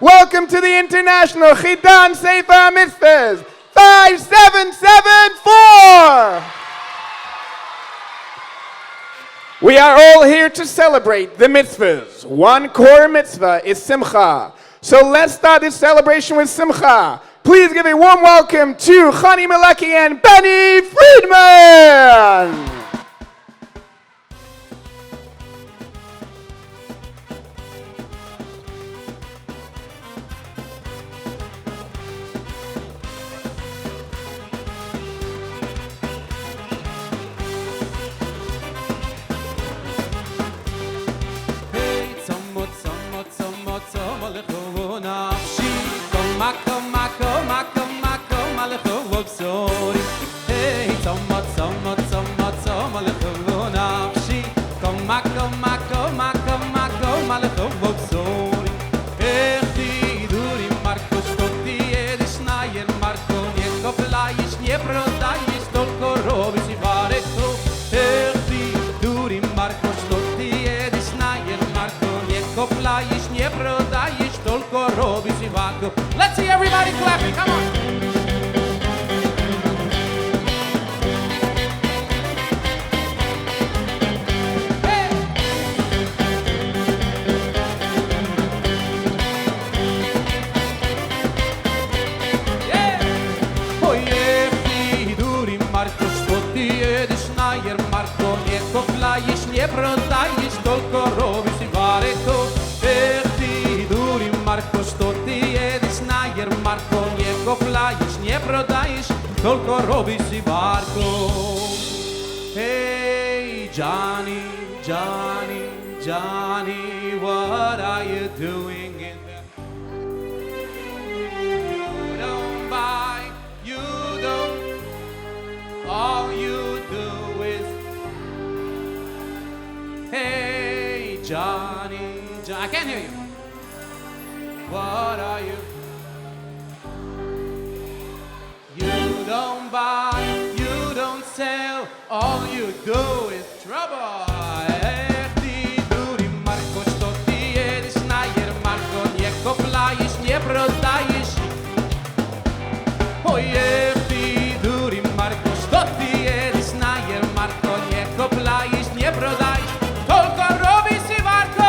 Welcome to the International Chidon Sefer Mitzvahs 5774. We are all here to celebrate the mitzvahs. One core mitzvah is Simcha. So let's start this celebration with Simcha. Please give a warm welcome to Chani Maleki and Benny Friedman. Let's see everybody clapping, come on! Hey! Yeah! Oh yeah, Duri Marko, что ты едешь на ярмарку, не купляешь, не продаешь, только робишь и вареку. Эх ты, Duri Marko, что ты едешь на ярмарку, не купляешь, не продаешь, только робишь и варку. Hey, Johnny, Johnny, Johnny, what are you doing in there? You don't buy, you don't, all you do is, hey, Johnny, I can't hear you. What are you? You don't buy, you don't sell, all you do is trouble. Эх ты, дури, Марко, что ты едешь на ярмарку, не купляешь, не продаешь. Ой, эх ты, дури, Марко, что ты едешь на ярмарку, не купляешь, не продаешь, только робишь и варку.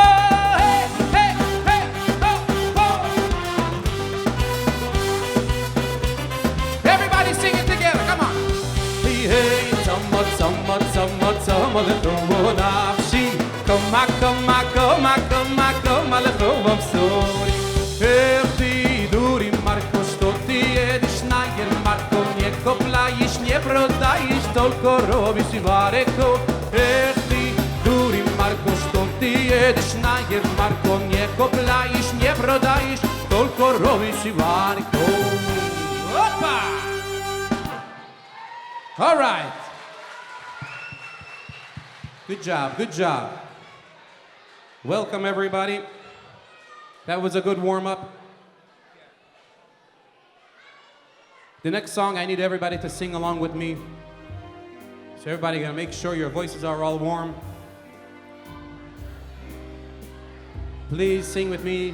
Come I'm sorry. Эх ты, дури, Марко, что ты едешь на ярмарку, не купляешь, не продаешь, только робишь и вареку. Эх ты, дури, Марко, что ты едешь на ярмарку, не купляешь, не продаешь, только робишь и вареку. Опа! All right. Good job, good job. Welcome, everybody. That was a good warm-up. The next song, I need everybody to sing along with me. So everybody gotta make sure your voices are all warm. Please sing with me,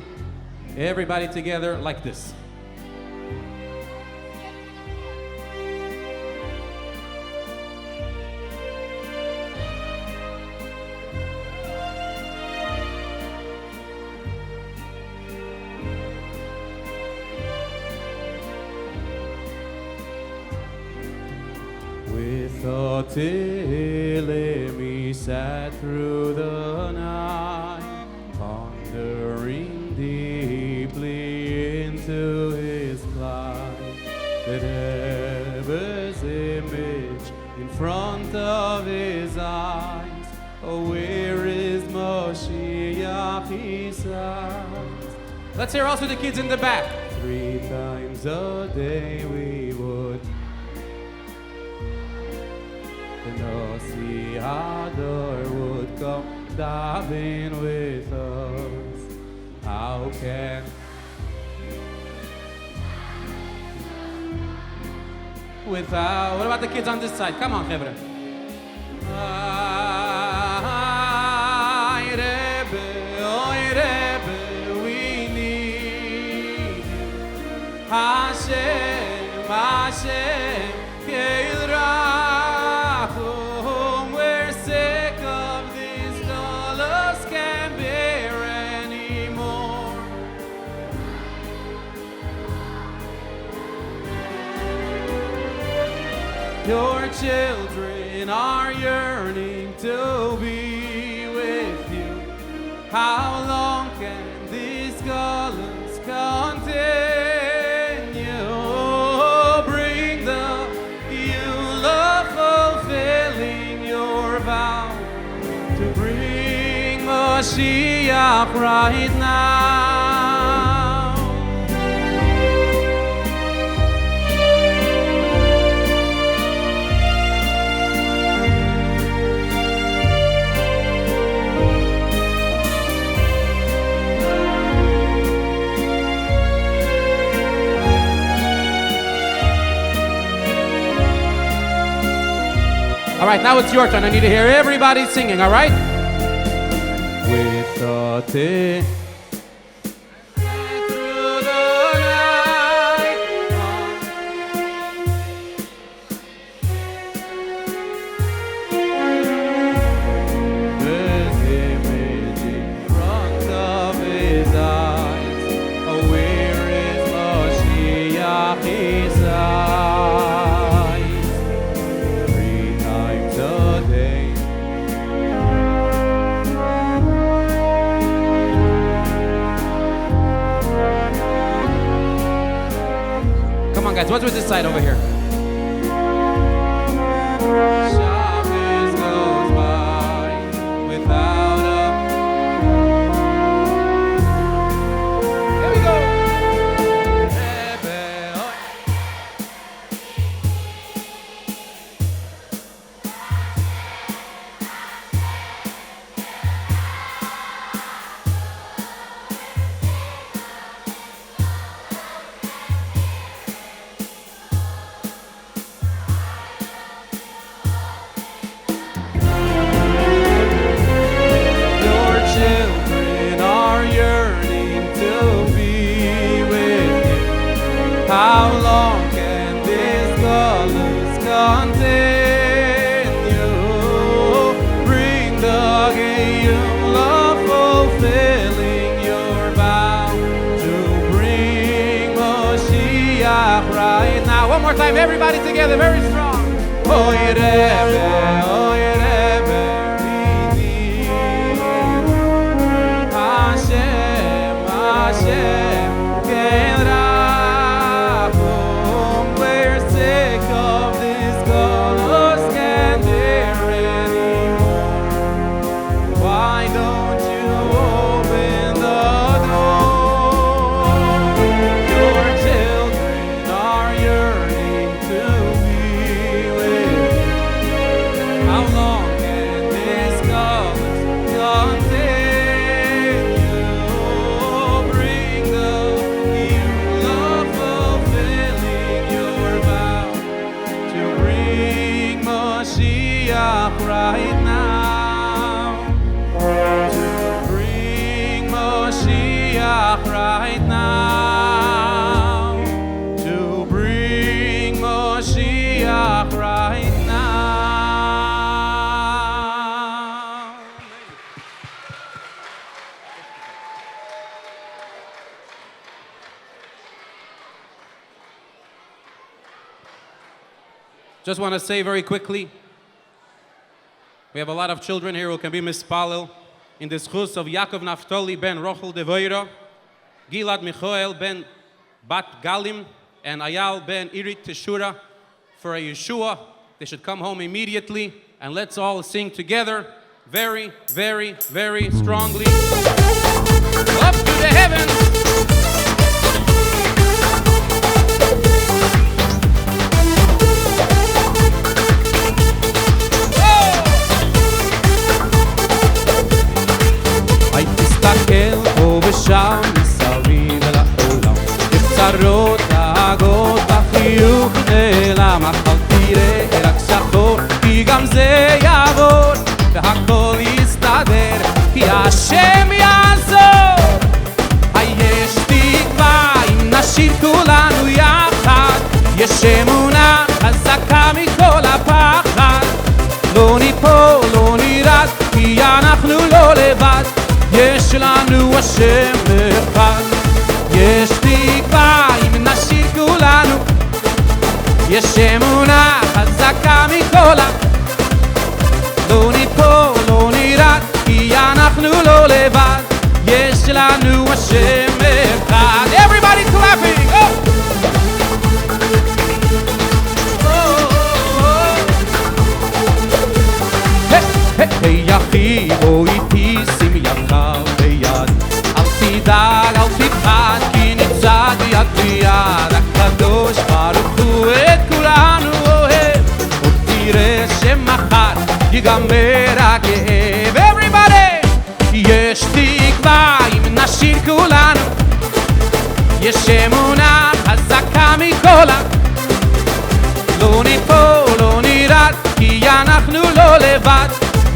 everybody together like this. Till we sat through the night, pondering deeply into his plight. That Eber's image in front of his eyes. Oh, where is Moshiach? He sighs. Let's hear also the kids in the back. 3 times a day we would. The Nossi Hador would come davening with us. How can without? What about the kids on this side? Come on, Chevra. Rebbe, we need Hashem, Hashem, Keil Rachum. We're sick of these dollars, can't bear anymore. Your children are yearning to be with you. How long can these colors continue? Bring the you love fulfilling your vow to bring Mashiach right now. All right, now it's your turn. I need to hear everybody singing, all right? With the through the night. This image in front of his eyes. Oh, where is Mashiach resides? 3 times a day. Come on, guys, what's with this side over here? Shabbos goes by without a... Here we go! Rebbe, oh. Your children are yearning to be with you. How long can these colors continue? Bring the Geul of fulfilling your vow to bring Mashiach right now. One more time, everybody together, very strong. Oh, Rebbe, oh, Rebbe, Hashem, Hashem, Keil Rachum. We're sick of these colors, can't bear anymore. Why don't you open the door? Your children are yearning to be with you. How long can these colors continue? Bring the you love fulfilling your vow to bring Mashiach right now. To bring Mashiach right now. To bring Mashiach right now. Just want to say very quickly, we have a lot of children here who can be mispalel in the schus of Yaakov Naftali ben Rochel Devoira, Gilad Michoel ben Bat Galim, and Ayal ben Irit Teshura for a Yeshua. They should come home immediately, and let's all sing together very, very, very strongly. Up to the heavens. תסתכל פה ושם מסביב לעולם, בצרות דאגות החיוך נעלם, אבל תראה רק שחור, כי גם זה יעבור והכל יסתדר, כי השם יעזור. היש תקווה אם נשיר כולנו יש אמונה חזקה מכל הפחד, לא ניפול, לא נרד, כי אנחנו לא לבד, יש לנו השם אחד. יש תקווה אם נשיר כולנו, יש אמונה חזקה מכל לא ניפול, לא נרד, כי אנחנו לא לבד, יש לנו השם אחד. Everybody clapping! Oh! היי אחי, בוא איתי, שים ידך ביד, אל תדאג, אל תפחד, כי נצעד יד ביד, הקדוש ברוך הוא את כולנו אוהב, עוד תראה שמחר ייגמר הכאב. Everybody! יש תקווה אם נשיר כולנו, יש אמונה חזקה מכל לא ניפול, לא נרד, כי אנחנו לא לבד,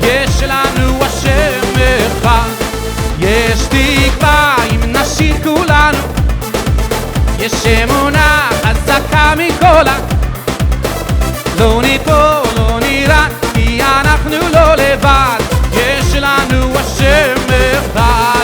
יש לנו השם אחד. יש תקווה אם נשיר כולנו, יש אמונה חזקה מכל לא ניפול, לא נרד, כי אנחנו לא לבד, יש לנו השם אחד.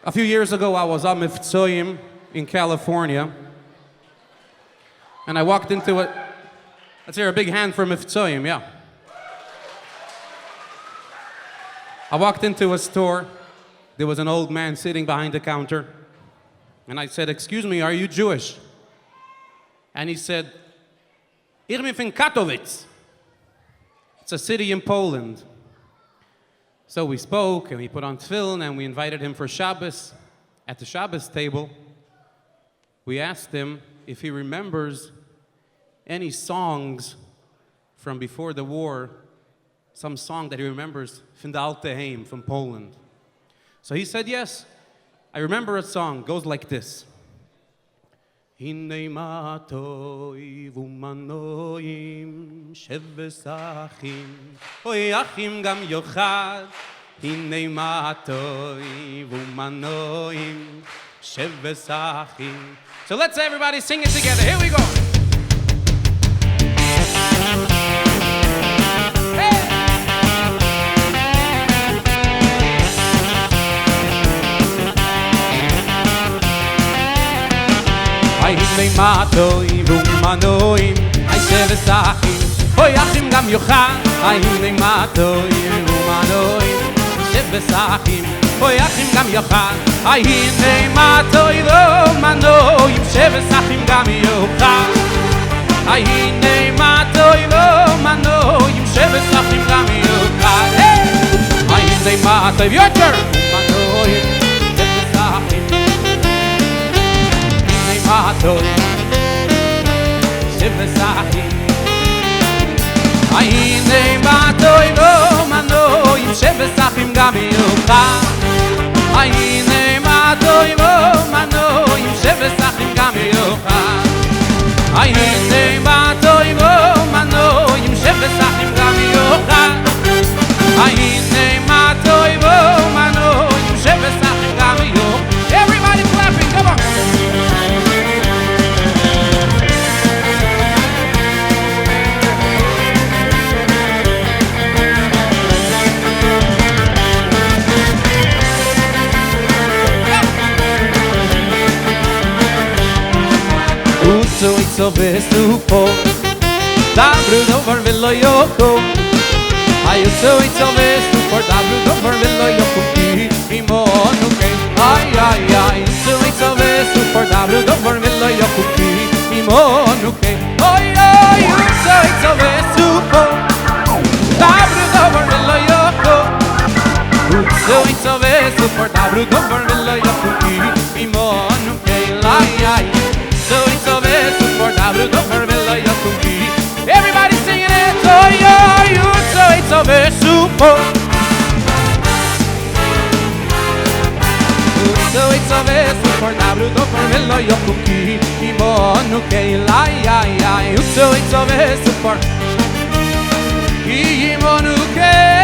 A few years ago, I was on Miftzoyim in California, and I walked into it. Let's hear a big hand for Miftzoyim, yeah. I walked into a store. There was an old man sitting behind the counter, and I said, "Excuse me, are you Jewish?" And he said, "Ich bin von Katowice." It's a city in Poland. So we spoke, and we put on tefillin, and we invited him for Shabbos. At the Shabbos table, we asked him if he remembers any songs from before the war, some song that he remembers from the Alte Heim, from Poland. So he said, yes, I remember a song, it goes like this. Hinei matoi v'manoim sheves achim Oy achim gam yochad Hinei matoi v'manoim sheves achim. So let's everybody sing it together. Here we go. Hinei matoi v'manoim sheves achim Oy achim gam yochad Hinei matoi v'manoim sheves achim Oy achim gam yochad Hinei matoi v'manoim sheves achim gam yochad Hinei matoi v'manoim sheves achim gam yochad Hinei matoi your turn v'manoim sheves achim matoi sheves achim Hinei matoi v'manoim sheves achim gam yochad Hinei matoi v'manoim sheves achim gam yochad Hinei matoi v'manoim sheves achim gam yochad Hinei matoi v'manoim sheves achim gam yochad. Everybody clapping, come on. Utso itzo vesupo Dabru dover villo yoko Ay utso itzo vesupo Dabru dover villo yoko Imonuke Ay ay ay Utso itzo vesupo Dabru dover villo yoko Imonuke Ay ay Utso itzo vesupo Dabru dover villo yoko Utso itzo vesupo Dabru dover villo yoko Imonuke Ay ay So it's a vessel for Dabru Dover Villa Yakubi. Everybody singing it, oh yeah, you so it's a vessel for. So it's a vessel for Dabru Dover Villa Yakubi. Imonu Keila, yeah, you so it's a vessel for. Imonu Keila.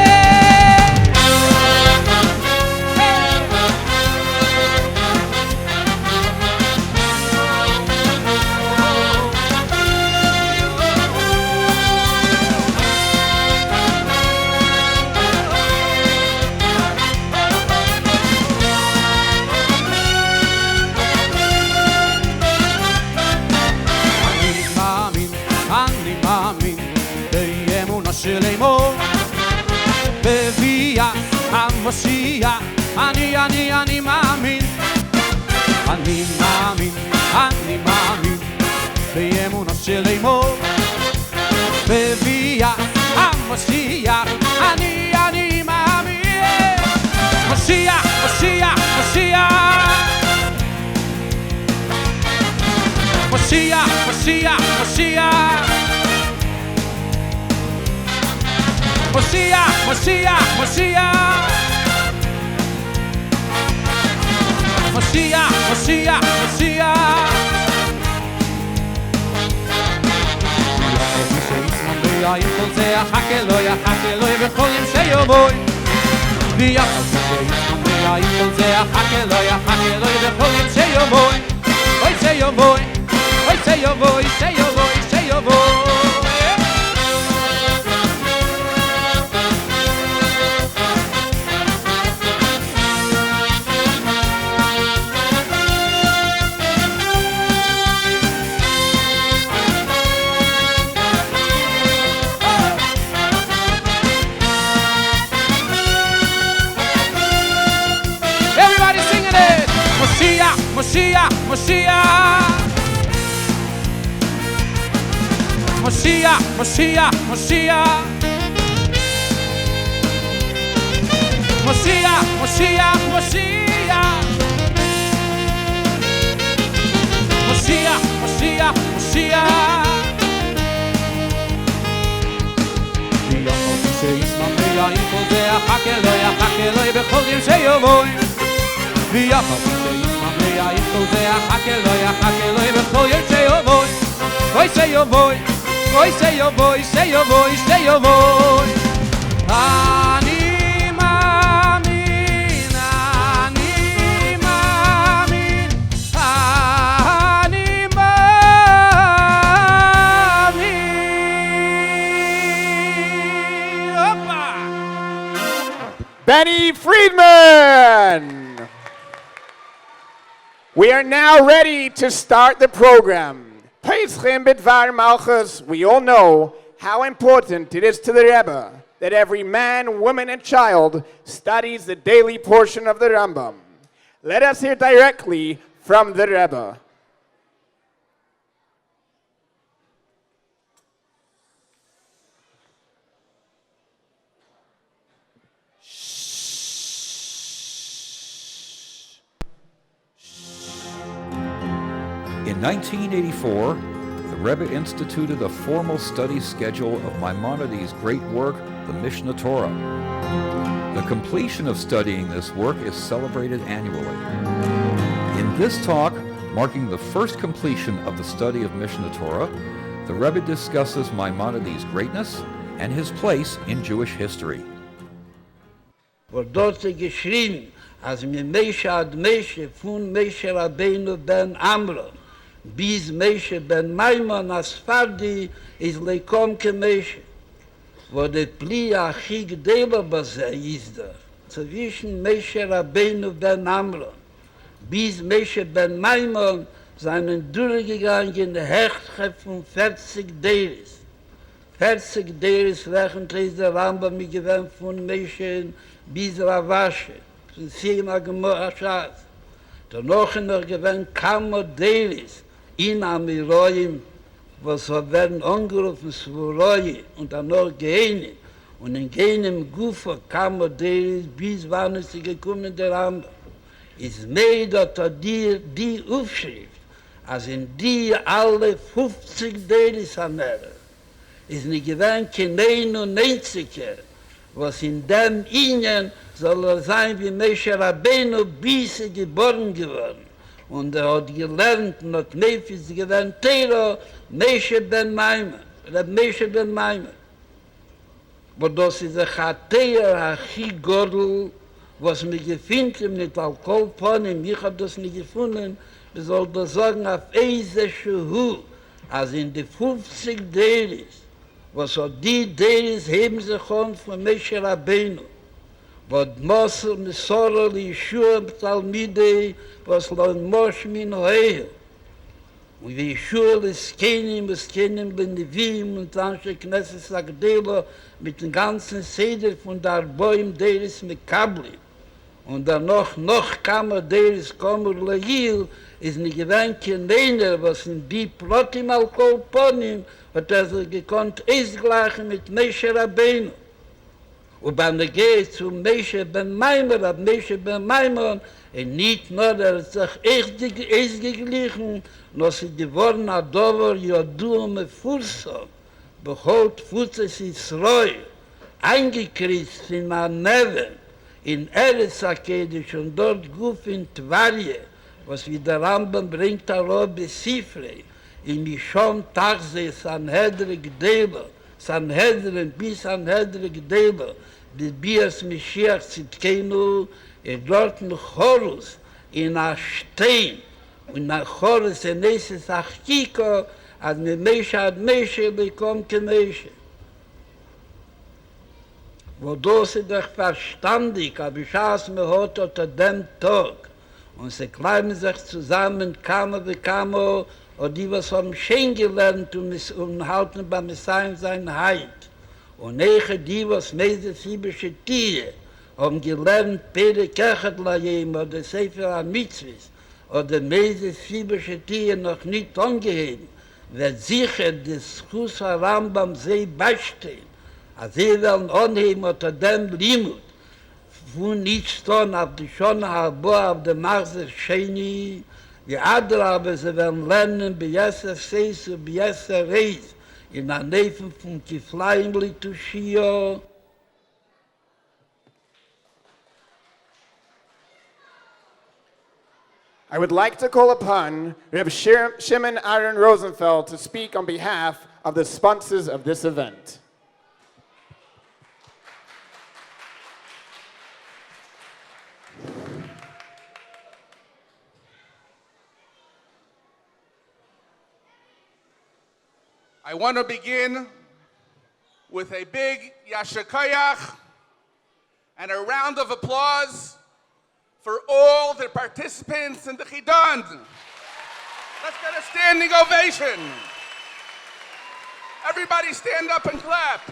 Shleimo Bevia Hamoshia Ani Mamin Ani Mamin Beyemuno Shleimo Bevia Hamoshia Ani Mamin Moshiach Moshiach Moshiach Moshiach Moshiach Moshiach, Moshiach, Moshiach Moshiach, Moshiach, Moshiach Yifol zeh hakeloi, hakeloi bechol yom sheyovoy Yifol zeh hakeloi, hakeloi bechol yom sheyovoy Oy sheyovoy, oy sheyovoy, sheyovoy, sheyovoy Moshiach, Moshiach Moshiach, Moshiach, Moshiach Moshiach, Moshiach, Moshiach Moshiach, Moshiach, Moshiach V'yachol she'yisman v'yayikol ve'achakeloi, achakeloi b'chol yom she'yovoy V'yachol Yifol zeh hakeloi, hakeloi bechol yom sheyovoy Oy sheyovoy, oy sheyovoy, sheyovoy, sheyovoy Ani mamin, ani mamin, ani mamin Opa! Benny Friedman! We are now ready to start the program. Peschem Bidvar Malchus, we all know how important it is to the Rebbe that every man, woman, and child studies the daily portion of the Rambam. Let us hear directly from the Rebbe. In 1984, the Rebbe instituted a formal study schedule of Maimonides' great work, the Mishnah Torah. The completion of studying this work is celebrated annually. In this talk, marking the first completion of the study of Mishnah Torah, the Rebbe discusses Maimonides' greatness and his place in Jewish history. Dort geschrieben, als mir Meshe ad Meshe von Meshe Rabbeinu ben Amram bis Meshe ben Maimon Asfardi is leikom ke Meshe. Wo der Pli achig Dela baze ist der. Zwischen Meshe Rabbeinu ben Amram bis Meshe ben Maimon seien durchgegangen in der Hechte von 40 Deris. 40 Deris wöchentlich der Rambam mit Gewinn von Menschen bis Ravasche, von Sima Gemorrachas. Danach noch Gewinn Kamo Deris in Amiroim, was werden angerufen Svuroi und dann noch Gehene. Und in jenem Gufa Kamo Deris bis wann ist sie gekommen der Rambam. Ist mehr dort die Aufschrift, als in die alle 50 Deris anhören. Ist nicht gewähnt kein 99er, was in dem Ihnen soll sein wie Moshe Rabbeinu bis geboren geworden. Und hat gelernt, und hat Nefis gewähnt Tero, Moshe ben Maimon, Moshe ben Maimon. Aber das ist ein Chateir, ein Chigordel, was mir gefunden mit Alkoholponim, ich habe das nicht gefunden, wir sollten das sagen auf Eise Schuhu, als in die 50 Deris, was hat die Deris heben sich von Moshe Rabbeinu, was Mosel, Mesorel, Yeshua, Talmidei, was leun Moshe min Hoel. Und wie Yeshua es kennen Benevim und Anshe Knesset Agdelo mit dem ganzen Seder von der Arboim Deris mit Kabli. Und dann noch kam Deris Komur Lahil, ist nicht gewähnt kein Einer, was in die Plotim Alkoholponim hat sich gekonnt, gleichen mit Moshe Rabbeinu. Und wenn geht zu Moshe ben Maimon, ab Moshe ben Maimon, und nicht nur, hat sich echt geglichen, noch sie geworden hat, Dover, Jodu, Mefurso, beholt Futzes Israel, eingekriegt in Neven, in Eretz Akedisch und dort Guf in Tvarje, was wie der Rambam bringt, Arobe Sifrei, in Mishon Tachse, Sanhedrin Gdelo, Sanhedrin bis Sanhedrin Gdelo, bis Bias Mishiach Zitkenu, dort in Chorus, in a Stein, und nach Chorus in Eses Achiko, als mit Meshe ad Meshe bekommt ke Meshe. Wo das ist doch verstandig, aber ich schaß mir heute unter dem Tag, und sie kleiben sich zusammen, Kamo wie Kamo, und die, was haben schön gelernt und halten beim Messiaen sein Heid. Und nachher die, was meise Sibische Tiere, haben gelernt, Pere Kechet Layem, oder Sefer HaMitzvahs, oder meise Sibische Tiere noch nicht angeheben, wird sicher des Chus Rambam sehr beistehen, als sie werden anheben unter dem Limut, wo nicht stehen auf die Schone Harboa, auf der Marser Sheni, die Adrabe, sie werden lernen, bei Yesser Seis und bei Yesser Reis, in der Nähe von Kiflaim Litushio. I would like to call upon Rabbi Shimon Aaron Rosenfeld to speak on behalf of the sponsors of this event. I want to begin with a big Yasher Koyach and a round of applause for all the participants in the Chidon. Let's get a standing ovation. Everybody stand up and clap.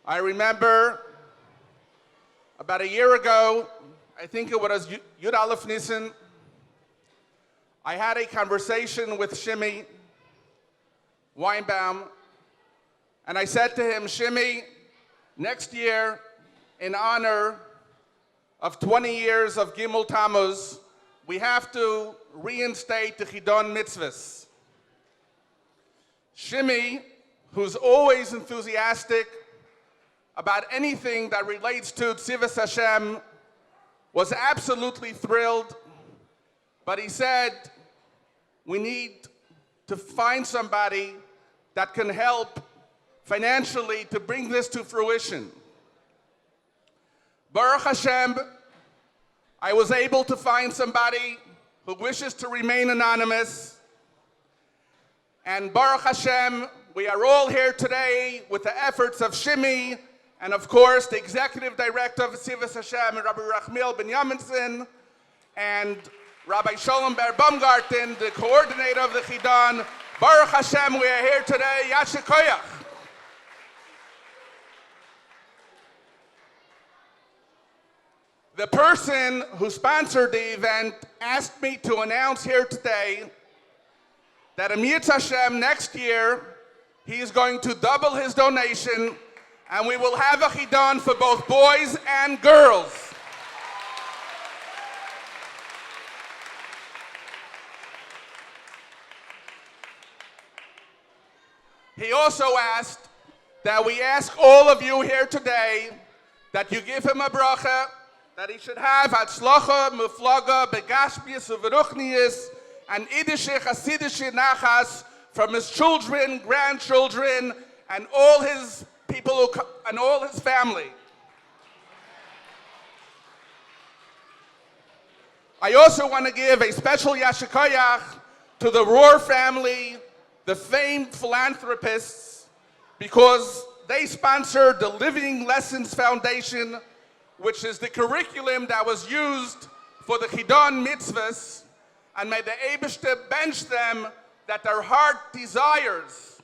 I remember about a year ago, I think it was Yud Aleph Nisan, I had a conversation with Shimmy Weinbaum, and I said to him, Shimmy, next year, in honor of 20 years of Gimel Tammuz, we have to reinstate the Chidon mitzvahs. Shimmy, who's always enthusiastic about anything that relates to Tzivos Hashem, was absolutely thrilled, but he said, we need to find somebody that can help financially to bring this to fruition. Baruch Hashem, I was able to find somebody who wishes to remain anonymous. And Baruch Hashem, we are all here today with the efforts of Shimi, and of course the executive director of Tzivos Hashem, Rabbi Rachmiel Binyaminson, and Rabbi Sholem Ber Baumgarten, the coordinator of the Chidon. Baruch Hashem, we are here today. Yasher Koyach. The person who sponsored the event asked me to announce here today that Amir Hashem next year, he is going to double his donation, and we will have a Chidon for both boys and girls. He also asked that we ask all of you here today that you give him a bracha, that he should have Hatzlacha, Muflaga, Begashmius, Uveruchnius, and Idische Chasidische Nachas from his children, grandchildren, and all his people and all his family. I also want to give a special Yasher Koyach to the Rohr family, the famed philanthropists, because they sponsored the Living Lessons Foundation, which is the curriculum that was used for the Chidon mitzvahs, and may the Eibishter bench them that their heart desires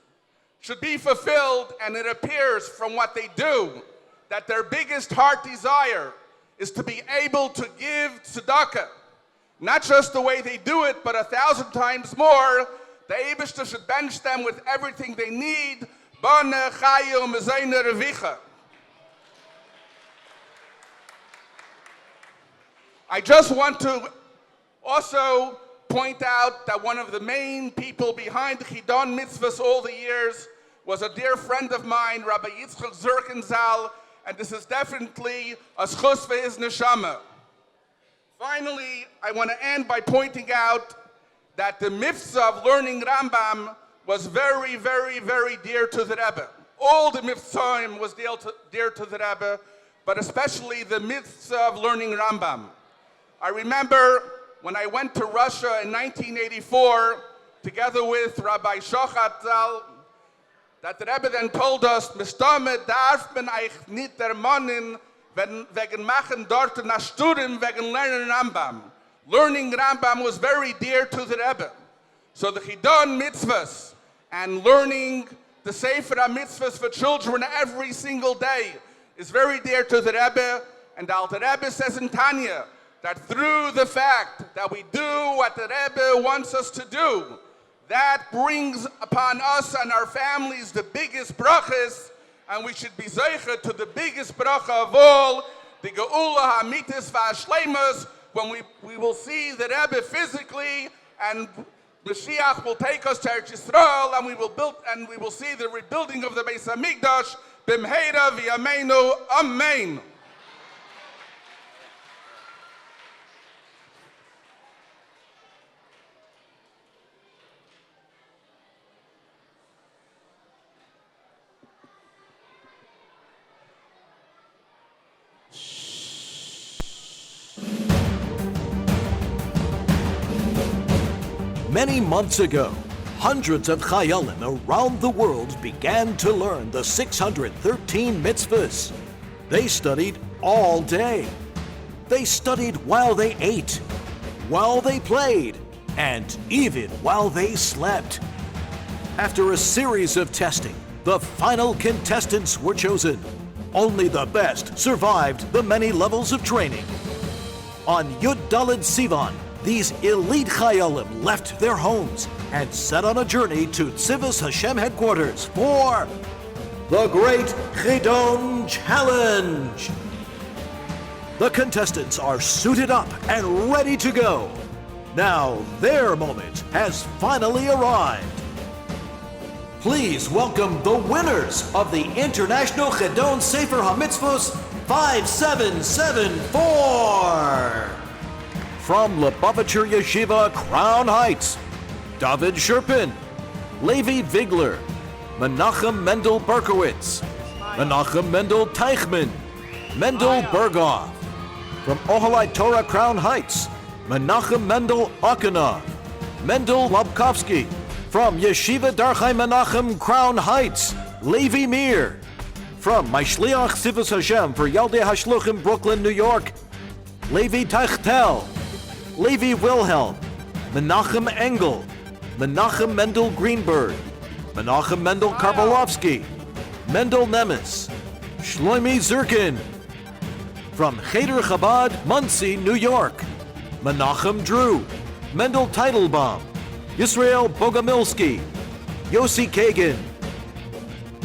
should be fulfilled, and it appears from what they do that their biggest heart desire is to be able to give tzedakah. Not just the way they do it, but 1,000 times more. The Eibishter should bench them with everything they need. Bane, chayu, mezayne, revicha. I just want to also point out that one of the main people behind the Chidon mitzvahs all the years was a dear friend of mine, Rabbi Yitzchak Zirkenzal, and this is definitely a schus for his neshama. Finally, I want to end by pointing out that the mitzvah of learning Rambam was very, very, very dear to the Rebbe. All the mitzvahim was dear to the Rebbe, but especially the mitzvah of learning Rambam. I remember when I went to Russia in 1984, together with Rabbi Shochat Zal, that the Rebbe then told us, "Mistame darf man eich nit ermannen, wegen machen dort nach Studium, wegen lernen Rambam." Learning Rambam was very dear to the Rebbe. So the Chidon mitzvahs and learning the Sefer HaMitzvahs for children every single day is very dear to the Rebbe. And the Alter Rebbe says in Tanya that through the fact that we do what the Rebbe wants us to do, that brings upon us and our families the biggest brachas, and we should be zeicher to the biggest bracha of all, the Geula HaMitis VaShleimus, when we will see the Rebbe physically, and Mashiach will take us to Eretz Yisrael, and we will see the rebuilding of the Beis Hamikdash. B'mheira v'yameinu, amen. Many months ago, hundreds of Chayalim around the world began to learn the 613 mitzvahs. They studied all day. They studied while they ate, while they played, and even while they slept. After a series of testing, the final contestants were chosen. Only the best survived the many levels of training. On Yud Daled Sivan, these elite Chayalim left their homes and set on a journey to Tzivos Hashem headquarters for the Great Chidon Challenge. The contestants are suited up and ready to go. Now their moment has finally arrived. Please welcome the winners of the International Chidon Sefer HaMitzvos 5774. From Lubavitcher Yeshiva, Crown Heights, David Sherpin, Levi Vigler, Menachem Mendel Berkowitz, Menachem Mendel Teichman, Mendel Berghoff. From Ohalai Torah Crown Heights, Menachem Mendel Ochenov, Mendel Lobkovsky. From Yeshiva Darchai Menachem Crown Heights, Levi Meir. From my Shliach Tzivos Hashem for Yaldei Hashluchim, Brooklyn, New York, Levi Teichtel, Levi Wilhelm, Menachem Engel, Menachem Mendel Greenberg, Menachem Mendel Karbolovsky, Mendel Nemes, Shlomi Zirkin. From Cheder Chabad, Monsey, New York, Menachem Drew, Mendel Teitelbaum, Yisrael Bogomilsky, Yossi Kagan.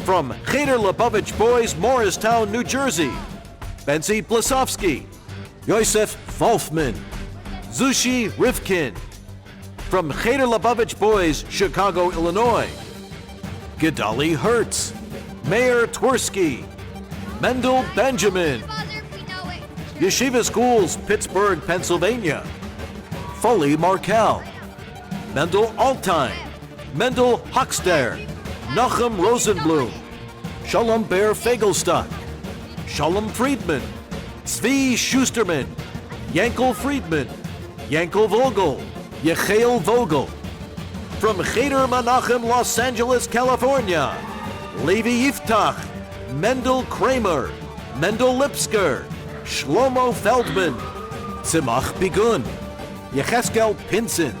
From Cheder Lubavitch Boys, Morristown, New Jersey, Benzi Blasovsky, Yosef Wolfman, Zushi Rivkin. From Cheder Lubavitch Boys, Chicago, Illinois, Gedali Hertz, Mayor Tversky, Mendel Benjamin. Yeshiva Schools, Pittsburgh, Pennsylvania, Foley Markel, Mendel Altine, Mendel Hochster, Nachum Rosenblum, Shalom Ber Fagelstock, Shalom Friedman, Zvi Schusterman, Yankel Friedman, Yankel Vogel, Yechiel Vogel. From Cheder Menachem, Los Angeles, California, Levi Yiftach, Mendel Kramer, Mendel Lipsker, Shlomo Feldman, Tzimach Bigun, Yecheskel Pinson.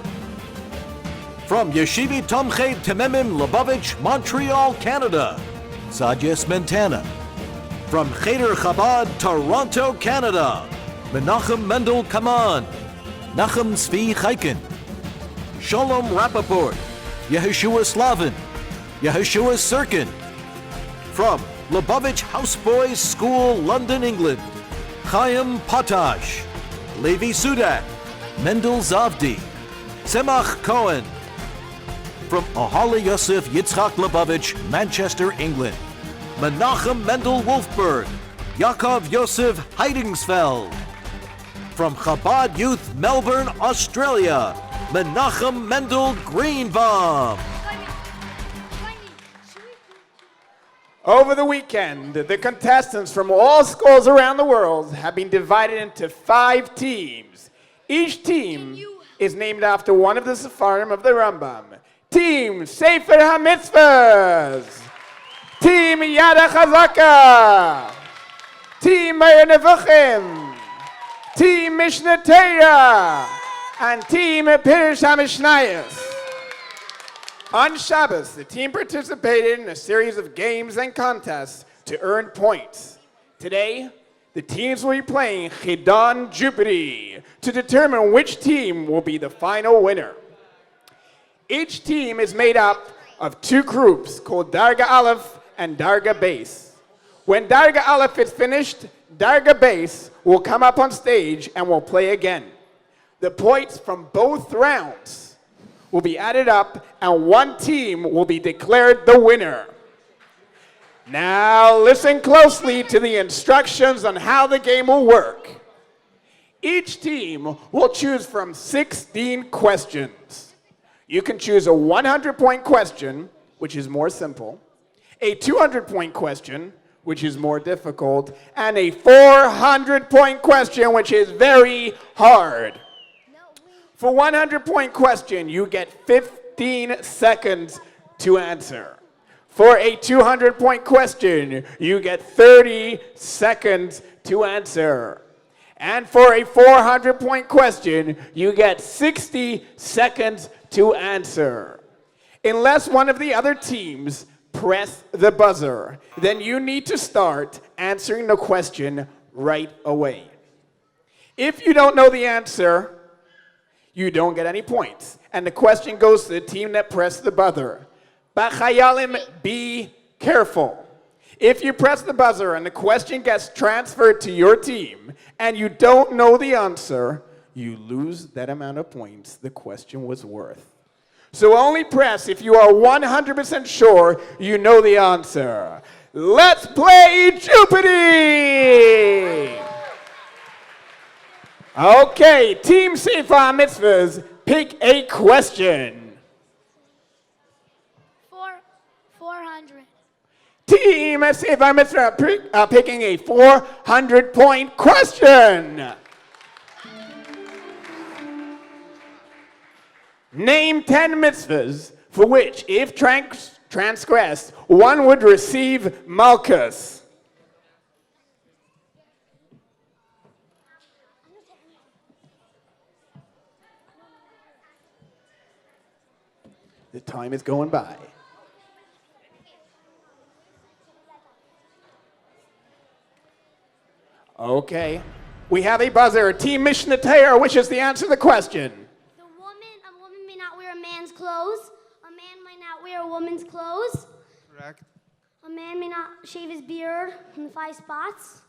From Yeshivi Tomchei Tememim Lubavitch, Montreal, Canada, Zadjes Mentana. From Cheder Chabad, Toronto, Canada, Menachem Mendel Kaman, Nachum Zvi Chaikin, Shalom Rappaport, Yehoshua Slavin, Yehoshua Sirkin. From Lubavitch Houseboys School, London, England, Chaim Potash, Levi Sudak, Mendel Zavdi, Semach Cohen. From Ohali Yosef Yitzchak Lubavitch, Manchester, England, Menachem Mendel Wolfberg, Yaakov Yosef Heidingsfeld. From Chabad Youth, Melbourne, Australia, Menachem Mendel Greenbaum. Over the weekend, the contestants from all schools around the world have been divided into 5 teams. Each team is named after one of the Sepharim of the Rambam. Team Sefer HaMitzvahs, Team Yad HaChazaka, Team Meir Nevuchim, Team Mishnah Torah, and Team Pirush HaMishnayos. On Shabbos, the team participated in a series of games and contests to earn points. Today, the teams will be playing Chidon Jupiter to determine which team will be the final winner. Each team is made up of 2 groups called Darga Aleph and Darga Base. When Darga Aleph is finished, Darga Base will come up on stage and will play again. The points from both rounds will be added up and one team will be declared the winner. Now listen closely to the instructions on how the game will work. Each team will choose from 16 questions. You can choose a 100-point question, which is more simple, a 200-point question, which is more difficult, and a 400-point question, which is very hard. For 100-point question, you get 15 seconds to answer. For a 200-point question, you get 30 seconds to answer. And for a 400-point question, you get 60 seconds to answer. Unless one of the other teams press the buzzer, then you need to start answering the question right away. If you don't know the answer, you don't get any points. And the question goes to the team that pressed the buzzer. But Chayalim, be careful. If you press the buzzer and the question gets transferred to your team and you don't know the answer, you lose that amount of points the question was worth. So only press if you are 100% sure you know the answer. Let's play Jupiter! Okay, Team Sefer HaMitzvahs, pick a question. 400. Team Sefer Mitzvah picking a 400-point question. Name 10 mitzvahs for which, if transgressed, one would receive malchus. The time is going by. Okay. We have a buzzer. Team Mishnah Torah, which is the answer to the question. A woman may not wear a man's clothes. A man may not wear a woman's clothes. Correct. A man may not shave his beard in the 5 spots.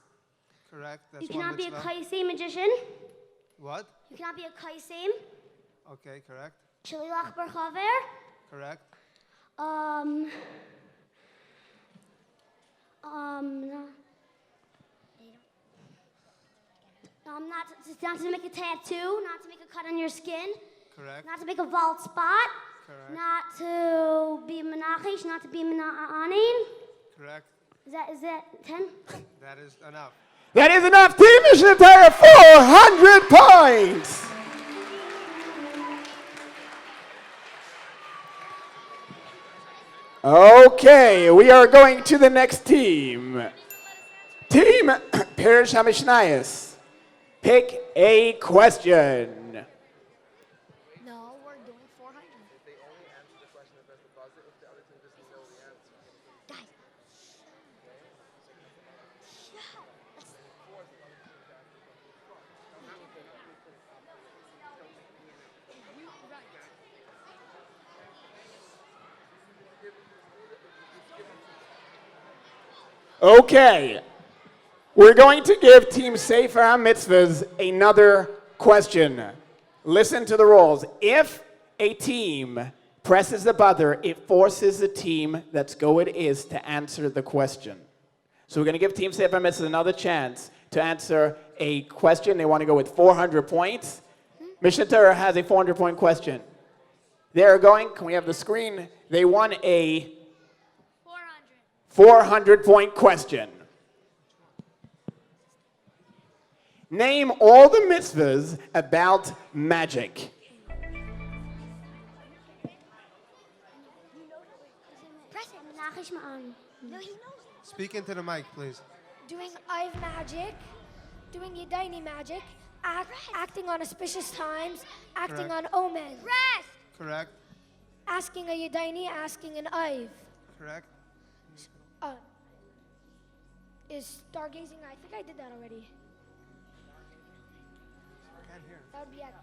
Correct. That's You cannot be a mitzvah. kaisei magician. What? You cannot be a kaisei. Okay, correct. Shililach bar chaver. Correct. Not to make a tattoo, not to make a cut on your skin, Correct. not to make a vault spot, Correct. not to be menachish, not to be mena'anin. Correct. Is that 10? That is enough. That is enough. Team Mishnah Torah, 400 points. Okay, we are going to the next team. Team Perish HaMishnayos. Pick a question. No, we're doing 400. Guys. Okay, we're going to give Team Sefer HaMitzvahs another question. Listen to the rules. If a team presses the buzzer, it forces the team that's go it is to answer the question. So we're going to give Team Sefer HaMitzvahs another chance to answer a question. They want to go with 400 points. Mishnah Torah has a 400-point question. They're going, can we have the screen? They won a 400-point question. Name all the mitzvahs about magic. Press it. Menachish ma'an. No, he knows. Speak into the mic, please. Doing Ive magic, doing Yadaini magic, acting on auspicious times, acting Correct. on omen, Rest. Correct. asking a Yadaini, asking an Ive. Correct. Is stargazing? I think I did that already. Can't hear. That would be at.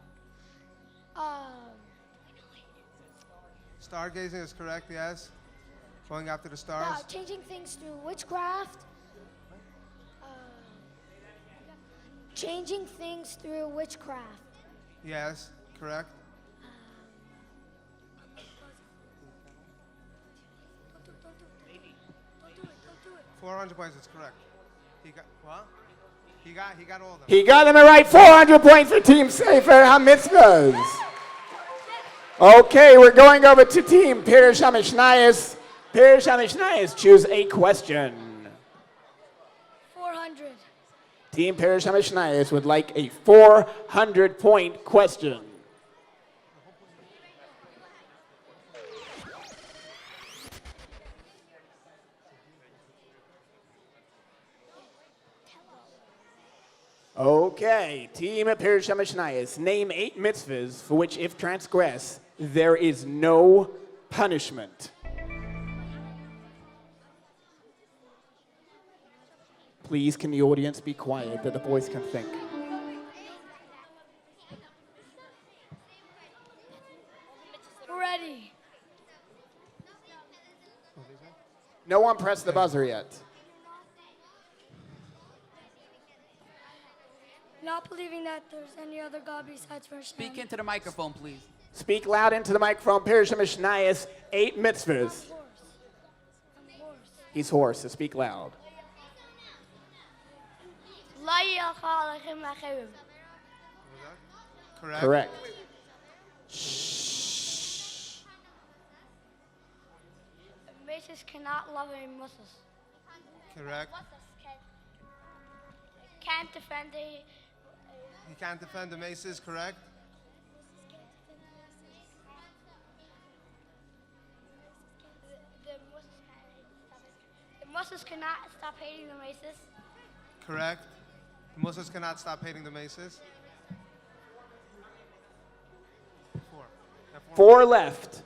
Stargazing is correct, yes. Going after the stars. Changing things through witchcraft. Changing things through witchcraft. Yes, correct. 400 points is correct. He got what? He got all of them. He got them right. 400 points for Team Sefer HaMitzvahs. Okay, we're going over to Team Perish HaMishnayos. Perish HaMishnayos, choose a question. 400. Team Perish HaMishnayos would like a 400-point question. Okay, Team Perish HaMishnayos, name 8 mitzvahs for which, if transgressed, there is no punishment. Please, can the audience be quiet that the boys can think? Ready. No one pressed the buzzer yet. Not believing that there's any other God besides Hashem. Speak into the microphone, please. Speak loud into the microphone. Perish HaMishnayos, 8 mitzvahs. He's hoarse, so speak loud. Correct. Correct. Moses cannot love any Muslims. Correct. Can't defend the. He can't defend the maces. Correct. The Muslims cannot stop hating the races. Correct. The Muslims cannot stop hating the maces. 4. Got 4 left.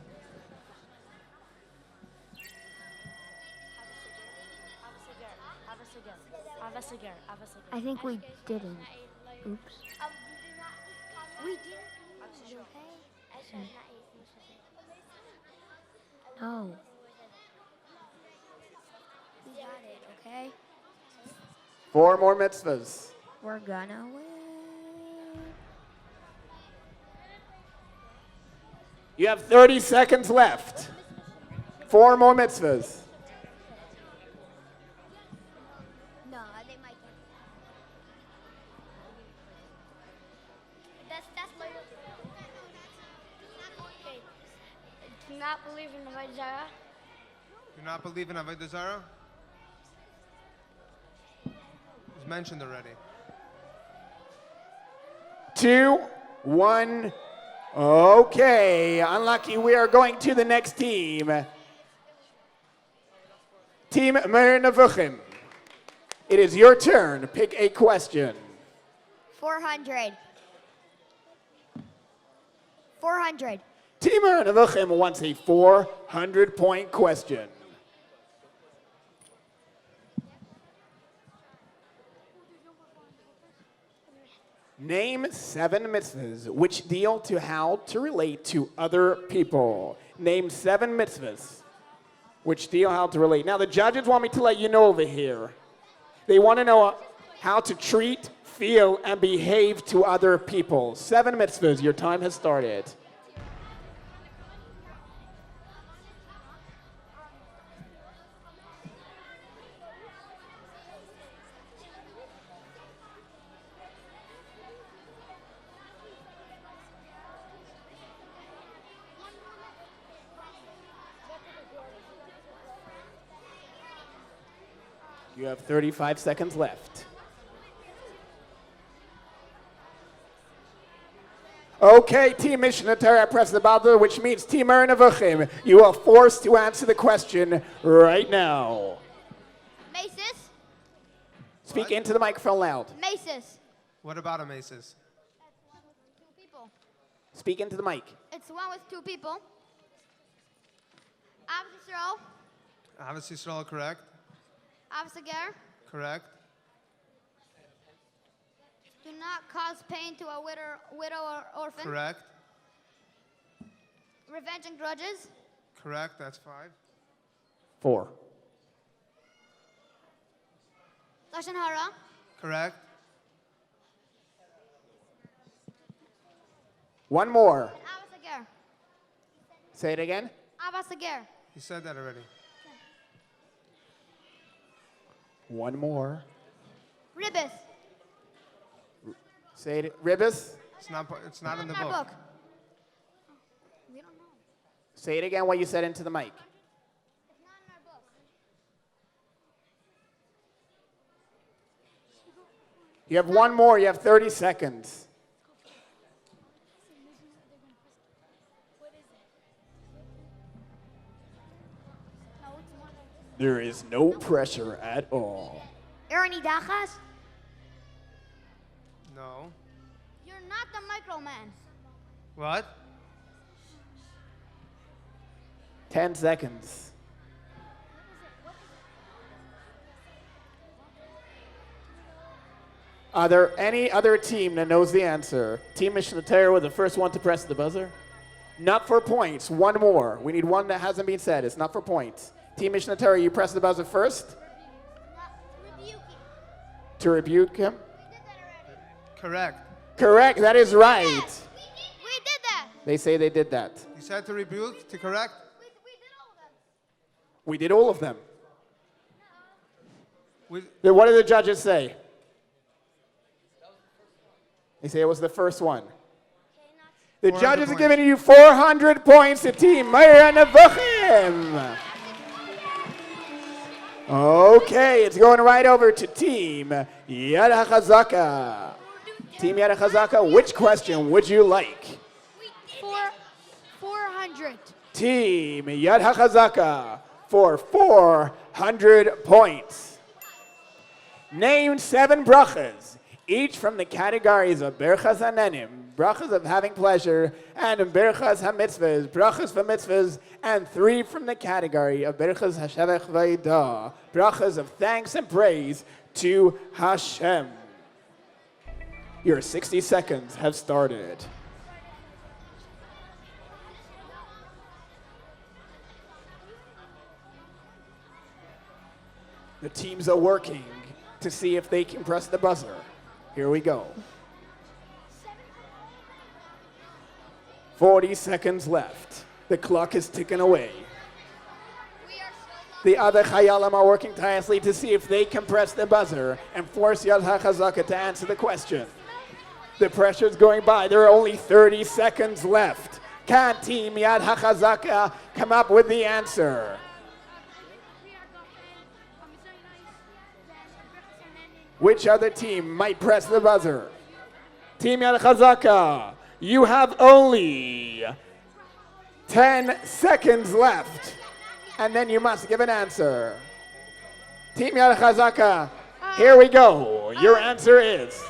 I think we didn't. Oops. We did. No. We got it, okay? 4 more mitzvahs. We're gonna win. You have 30 seconds left. 4 more mitzvahs. No, they might. That's my. Okay. Do not believe in the Vajra. Do not believe in Avodah Zarah? It was mentioned already. 2, 1. Okay, unlucky. We are going to the next team. Team Meir Nevuchim. It is your turn. Pick a question. 400. 400. Team Meir Nevuchim wants a 400-point question. Name 7 mitzvahs which deal to how to relate to other people. Name 7 mitzvahs which deal how to relate. Now the judges want me to let you know over here. They want to know how to treat, feel, and behave to other people. 7 mitzvahs. Your time has started. You have 35 seconds left. Okay, Team Mishnah Torah, press the buzzer, which means Team Meir Nevuchim. You are forced to answer the question right now. Maces. Speak into the microphone loud. Maces. What about a maces? 2 people. Speak into the mic. It's one with 2 people. Ahavas Yisrael. Ahavas Yisrael, correct. Ahavas Hager. Correct. Do not cause pain to a widow or orphan. Correct. Revenge and grudges. Correct. That's 5. 4. Lashon hara. Correct. 1 more. Ahavas Hager. Say it again. Ahavas Hager. You said that already. 1 more. Ribbis. Say it. Ribbis. It's not in the Our book. We don't know. Say it again what you said into the mic. It's not in our book. You have 1 more. You have 30 seconds. There is no pressure at all. Ernie Dachas. No. You're not the microman. What? 10 seconds. Are there any other team that knows the answer? Team Mishnah Torah was the first one to press the buzzer. Not for points. 1 more. We need 1 that hasn't been said. It's not for points. Team Mishnah Torah, you press the buzzer first to rebuke him. Correct. Correct. That is right. We did that. They say they did that. You said to rebuke, to correct? We did all of them. We did all of them. We, Then what did the judges say? They say it was the first one. The 400 judges are points. giving you 400 points to Team Meir Nevuchim. Okay, it's going right over to Team Yad HaChazaka. Team Yad HaChazaka, which question would you like? 400. Team Yad HaChazaka for 400 points. Name 7 brachas, each from the categories of Berchas Hanenim, brachas of having pleasure, and Berchas HaMitzvahs, brachas for mitzvahs, and 3 from the category of Berchas HaShavach V'Idah, brachas of thanks and praise to Hashem. Your 60 seconds have started. The teams are working to see if they can press the buzzer. Here we go. 40 seconds left. The clock is ticking away. The other Chayalim are working tirelessly to see if they can press the buzzer and force Yad HaChazaka to answer the question. The pressure's going by. There are only 30 seconds left. Can Team Yad HaChazaka come up with the answer? Which other team might press the buzzer? Team Yad HaChazaka, you have only 10 seconds left, and then you must give an answer. Team Yad HaChazaka, here we go. Your answer is?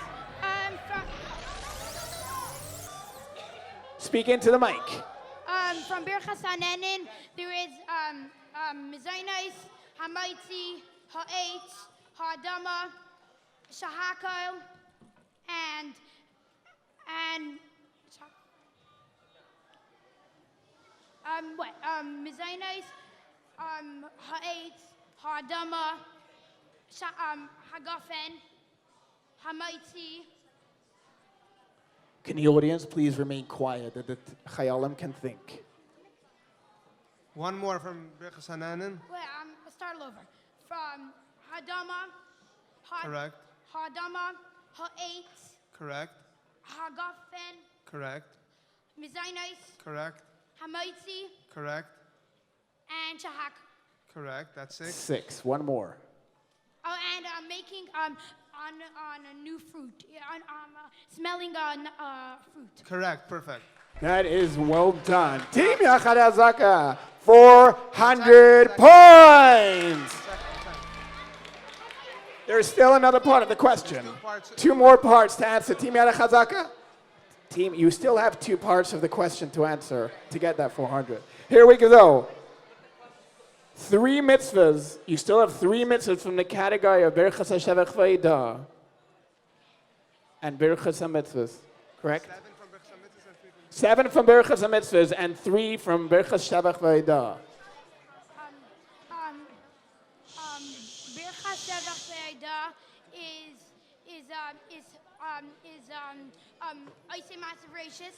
Speak into the mic. From Berchas Hanenin, there is Mizainis, Hamaitzi, Ha'etz, Ha'adama, Shahakal, and Mizainis, Ha'etz, Ha'adama, Hagafen, Hamaitzi. Can the audience please remain quiet that the Chayalim can think? One more from Berchas Hananin. Let's start all over. From Hadama, Correct. Hadama, Ha'etz, Correct. Hagafen, Correct. Mizainis, Correct. Hamaitzi, Correct. and Shahak. Correct. That's 6. 6. One more. Oh, and making on a new fruit, smelling fruit. Correct. Perfect. That is well done. Team Yad HaChazaka, 400 points. There's still another part of the question. 2 more parts to answer. Team Yad HaChazaka, team, you still have 2 parts of the question to answer to get that 400. Here we go. 3 mitzvahs. You still have 3 mitzvahs from the category of Berchas HaShavach V'Idah and Berchas HaMitzvahs. Correct? 7 from Berchas HaMitzvahs and 3 from Berchas Shavach V'Idah. Berchas Shavach V'Idah is Oisei Massive Rashis.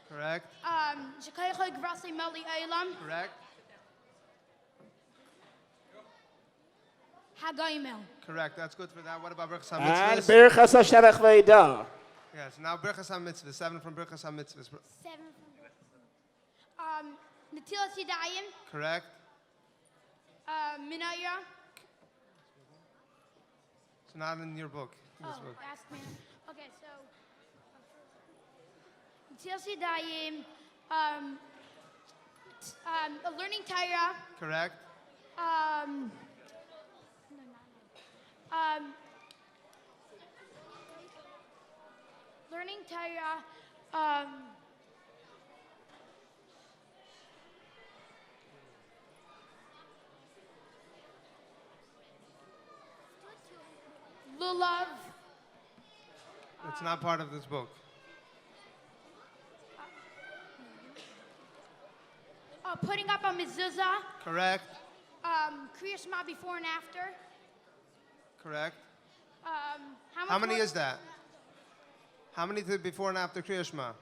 Correct. Shekaychoi Grasei Meli Eilam. Correct. Hagayimel. Correct. That's good for that. What about Berchas And HaMitzvahs? Berchas HaShavach V'Idah. Yes. Now Berchas HaMitzvahs. 7 from Berchas HaMitzvahs. 7 from Natilas Yadayim. Correct. Minaya. It's not in your book. In this book. Ask me. Okay, so Natilas Yadayim, learning Torah. Correct. Learning Torah, Lulav, It's not part of this book. putting up a mezuzah, Correct. Kriya Shema before and after. Correct. How many is that? How many before and after Kriya Shema?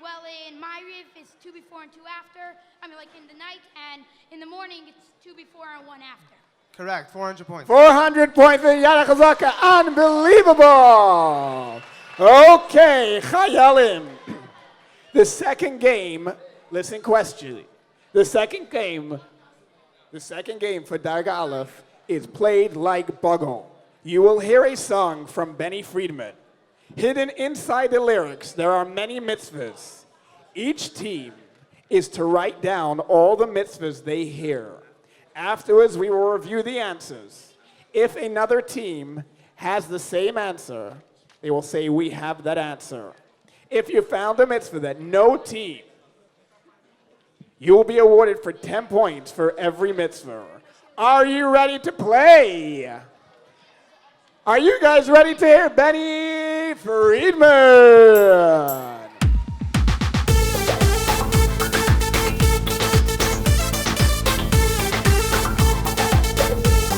Well, in Ma'ariv, it's 2 before and 2 after. I mean, like in the night, and in the morning, it's 2 before and 1 after. Correct. 400 points. 400 points for Yad HaChazaka. Unbelievable. Okay, Chayalim. The second game, listen question. The second game for Darga Aleph is played like bugle. You will hear a song from Benny Friedman. Hidden inside the lyrics, there are many mitzvahs. Each team is to write down all the mitzvahs they hear. Afterwards, we will review the answers. If another team has the same answer, they will say, we have that answer. If you found a mitzvah that no team, you will be awarded for 10 points for every mitzvah. Are you ready to play? Are you guys ready to hear Benny Friedman?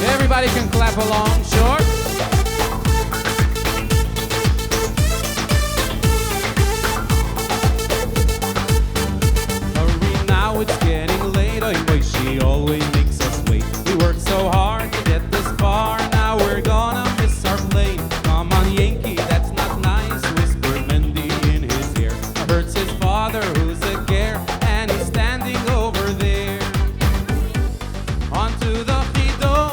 Everybody can clap along, sure. Hurry now, it's getting late. Oh, boy, she always makes us wait. We worked so hard to get this far. Now we're gonna miss our plane. Come on, Yankee, that's not nice. Whispered Mendy in his ear. Hurts his father, who's a care, and he's standing over there. On to the Chidon.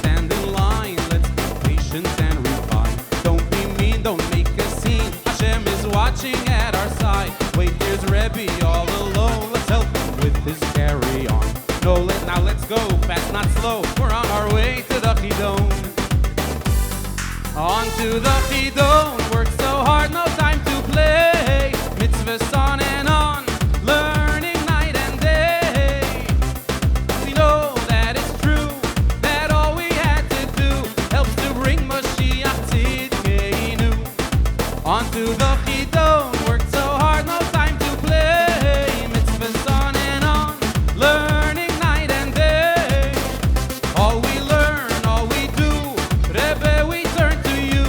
Stand in line, let's be patient and refine. Don't be mean, don't make a scene. Hashem is watching at our side. Wait, there's Rabbi all alone. Let's help him with his carry on. Now let's go, fast not slow. We're on our way to the Chidon. On to the Chidon. Work so hard, no time to play. Mitzvahs on and on. Learning night and day. We know that it's true. On to the Chidon, work so hard, no time to play. Mitzvahs on and on, learning night and day. All we learn, all we do, Rebbe, we turn to you.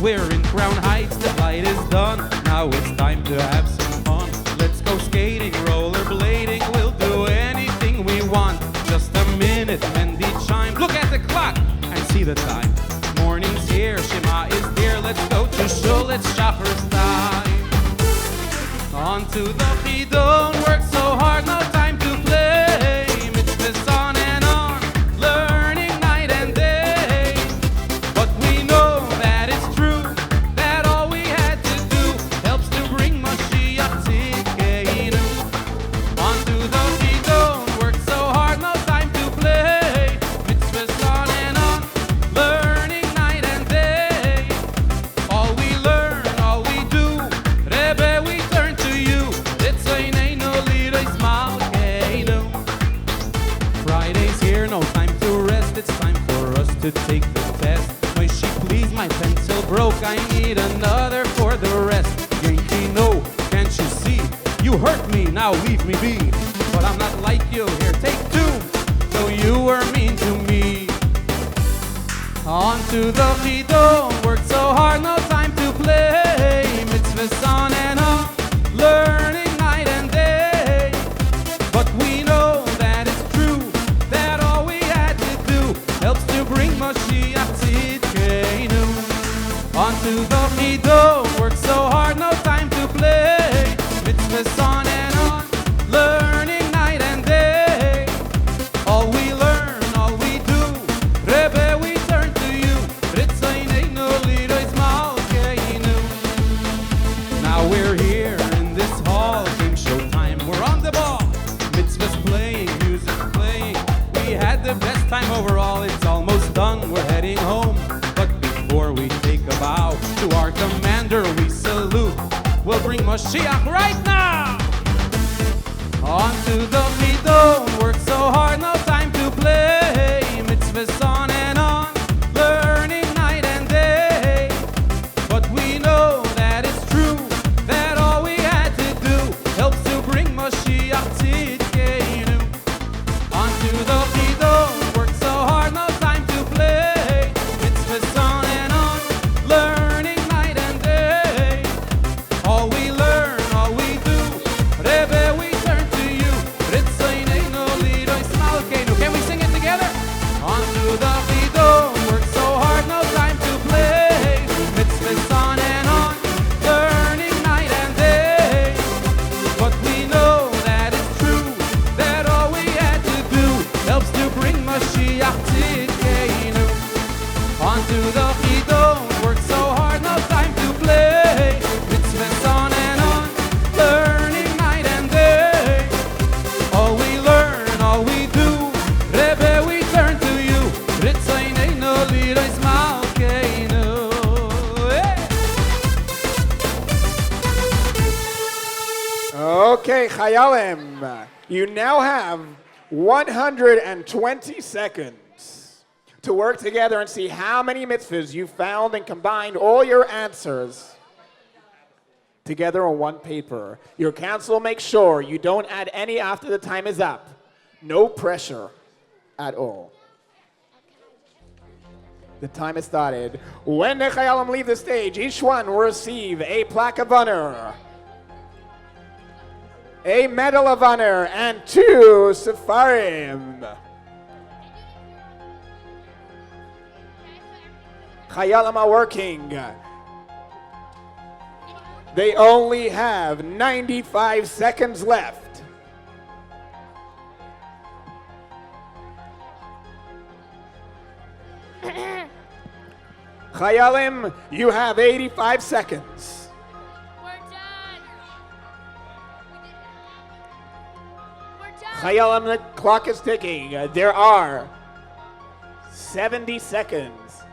We're in Crown Heights, the flight is done. Now it's time to have some fun. Let's go skating, rollerblading, we'll do anything we want. Just a minute, and the chime. Look at the clock and see the time. Morning's here, Shema is here. Let's go to shul, it's Shacharis time. On to the Chidon, work so hard, no time to play. Mitzvahs on and on, learning night and day. But we know that it's true, that all we had to do helps to bring Mashiach Tzidkeinu. On to the Chidon, work so hard, no time to play. Mitzvahs on and on, learning night and day. All we learn, all we do, Rebbe, we turn to you. Friday's here, no time to rest. It's time for us to take the test. May she please, my pencil broke. I need another for the rest. Yankee, no, can't you see? You hurt me, now leave me be. But I'm not like you, here, take two. So you were mean to me. On to the Chidon, work so hard, no time to play. Mitzvahs on and on, learning night and day. But we know that it's true, that all we had to do helps to bring Mashiach Tzidkeinu. On to the Chidon, work so hard, no time to play. Mitzvahs on and on, learning night and day. All we learn, all we do, Rebbe, we turn to you. Ritzayineinu lidois malkeinu. Now we're here in this hall, game show time, we're on the ball. Mitzvahs playing, music playing. We had the best time overall, it's almost done, we're heading home. But before we take a bow to our commander, we salute. We'll bring Mashiach right now. On to the Chidon, work so hard, no time to play. Mitzvahs on and on, learning night and day. But we know that it's true, that all we have Okay, Chayalim, you now have 120 seconds to work together and see how many mitzvahs you found and combined all your answers together on one paper. Your counsel makes sure you don't add any after the time is up. No pressure at all. The time has started. When the Chayalim leave the stage, each one will receive a plaque of honor, a medal of honor, and 2 sefarim. Chayalim are working. They only have 95 seconds left. Chayalim, you have 85 seconds. We're done. Chayalim, the clock is ticking. There are 70 seconds.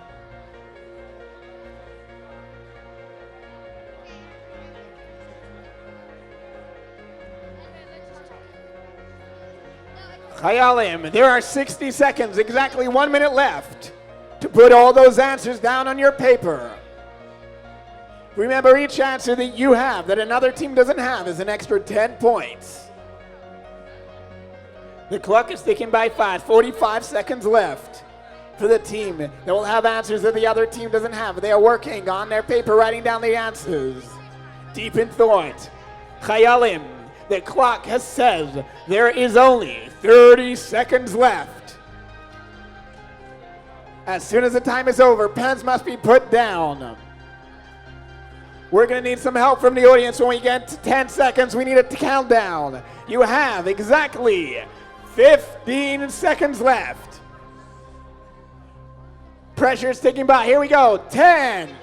Chayalim, there are 60 seconds, exactly 1 minute left to put all those answers down on your paper. Remember, each answer that you have that another team doesn't have is an extra 10 points. The clock is ticking by fast, 45 seconds left for the team that will have answers that the other team doesn't have. They are working on their paper, writing down the answers. Deep in thought. Chayalim, the clock has said there is only 30 seconds left. As soon as the time is over, pens must be put down. We're going to need some help from the audience when we get to 10 seconds. We need a countdown. You have exactly 15 seconds left. Pressure is ticking by. Here we go. 10. 6,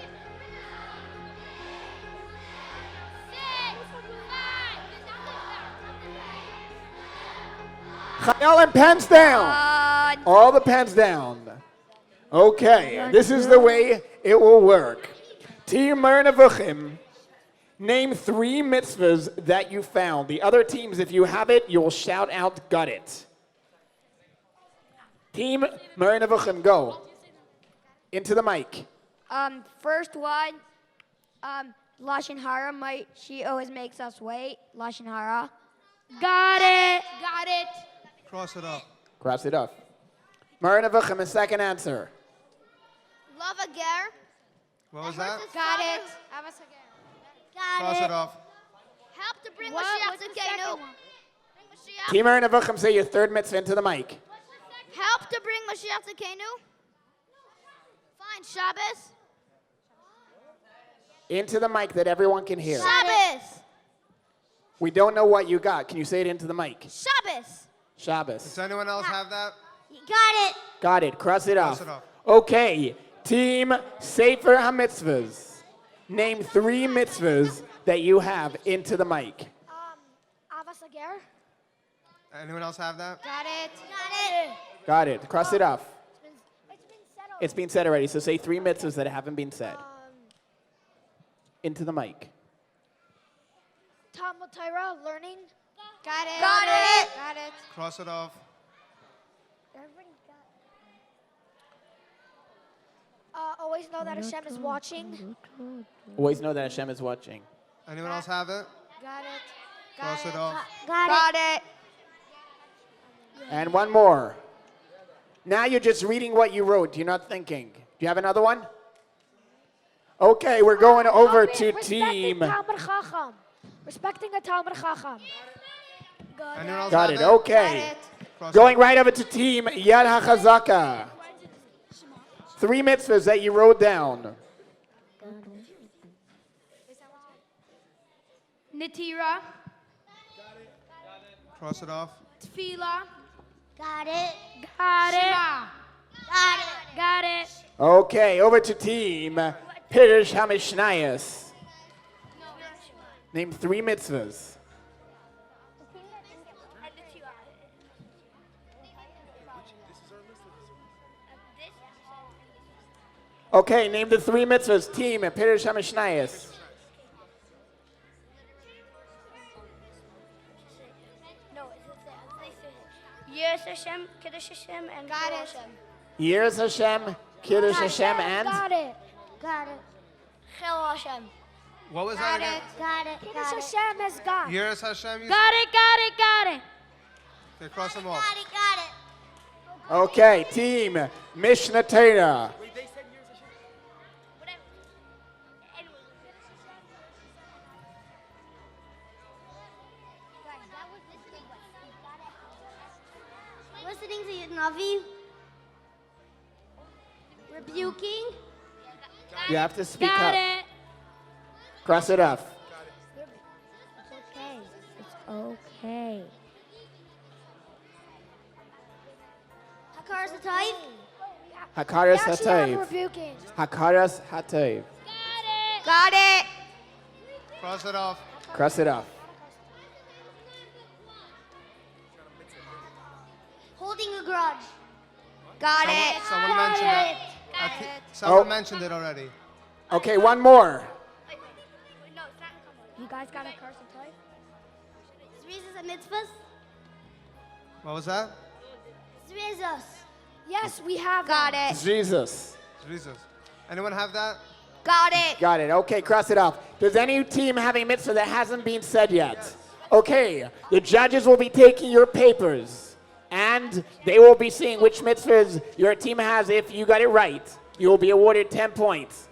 5. Chayalim, pens down. All the pens down. Okay, this is the way it will work. Team Nevuchim, name 3 mitzvahs that you found. The other teams, if you have it, you'll shout out, got it. Team Nevuchim, go. Into the mic. First one, Lashon Hara. She always makes us wait. Lashon Hara. Got it. Got it. Cross it off. Cross it off. Nevuchim, a second answer. Love a ger. What was that? Got it. Cross it off. Help to bring Mashiach to Kenu. Team Nevuchim, say your third mitzvah into the mic. Help to bring Mashiach to Kenu. Fine, Shabbos. Into the mic that everyone can hear. Shabbos. We don't know what you got. Can you say it into the mic? Shabbos. Shabbos. Does anyone else have that? You got it. Got it. Cross it off. Cross it off. Okay. Team Sefer HaMitzvahs. Name 3 mitzvahs that you have into the mic. Avas Ager. Anyone else have that? Got it. Got it. Got it. Cross it off. It's been said It's been said already, so say 3 mitzvahs that haven't been said. Into the mic. Talmud Torah, learning. Got it. Got it. Got it. Cross it off. Everybody got. Always know that Hashem is watching. Always know that Hashem is watching. Anyone else have it? Got it. Cross it off. Got it. And one more. Now you're just reading what you wrote. You're not thinking. Do you have another one? Okay, we're going over to team. Talmud Chacham. Respecting a Talmud Chacham. Anyone else Got have it. Okay. Cross it Going off. right over to team Yad HaChazaka. 3 mitzvahs that you wrote down. Natira. Cross it off. Tefillah. Got it. Got it. Got it. Got it. Okay, over to team Pirush HaMishnayos. Name 3 mitzvahs. Okay, name the 3 mitzvahs. Team Pirush HaMishnayos. Yes Hashem, Kiddush Hashem, and God Hashem. Years Hashem, Kiddush Hashem, and Got it. Got it. Chil Hashem. What was that again? Got it. Kiddush Hashem is God. Years Hashem. You Got it, got it, got it. Okay, cross them off. Got it. Got it. okay, team Mishnah Torah. Whatever. Anyway. Guys, that was listening to your Navi. Rebuking. You have to speak Got up. it. Cross it off. It's okay. It's okay. Hakaras Hatayv. Hakaras We actually have Hatayv. rebuking. Hakaras Hatayv. Got it. Cross it off. Cross it off. Holding a grudge. Got it. Someone mentioned that. Someone mentioned it already. Okay, one more. No, it's not in You guys got a curse and type? Tzivos and mitzvahs. What was that? Tzivos. Yes, we have. Got them. it. Jesus. Jesus. Anyone have that? Got it. Got it. Okay, cross it off. Does any team have a mitzvah that hasn't been said yet? Okay, the judges will be taking your papers and they will be seeing which mitzvahs your team has. If you got it right, you will be awarded 10 points.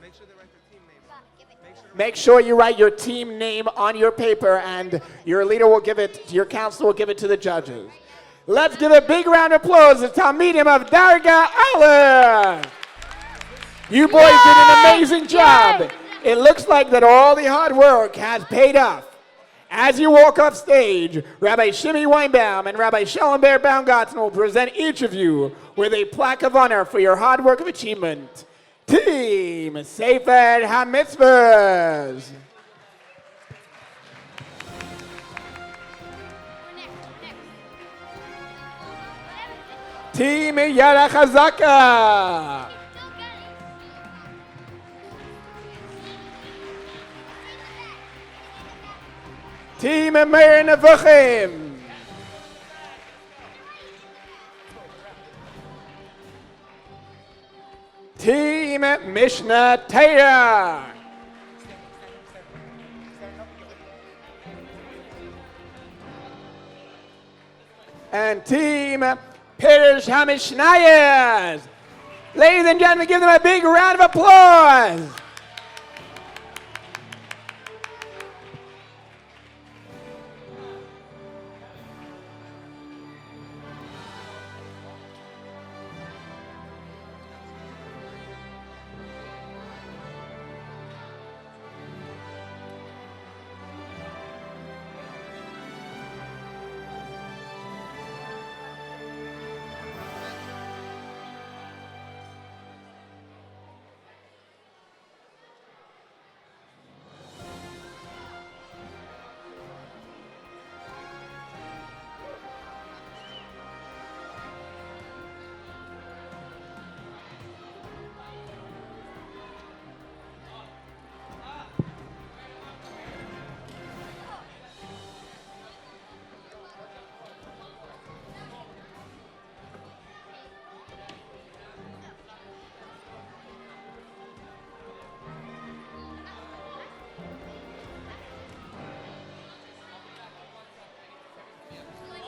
Make sure you write your team name on your paper and your leader will give it, your counselor will give it to the judges. Let's give a big round of applause to Talmidim of Darga Aleph. You boys did an amazing job. It looks like that all the hard work has paid off. As you walk off stage, Rabbi Shimmy Weinbaum and Rabbi Schellenberg Baumgarten will present each of you with a plaque of honor for your hard work of achievement. Team Sefer HaMitzvahs. Team Yara Chazaka. Team Meir Nevuchim. Team Mishnah Torah. And Team Pirush HaMishnayos. Ladies and gentlemen, give them a big round of applause.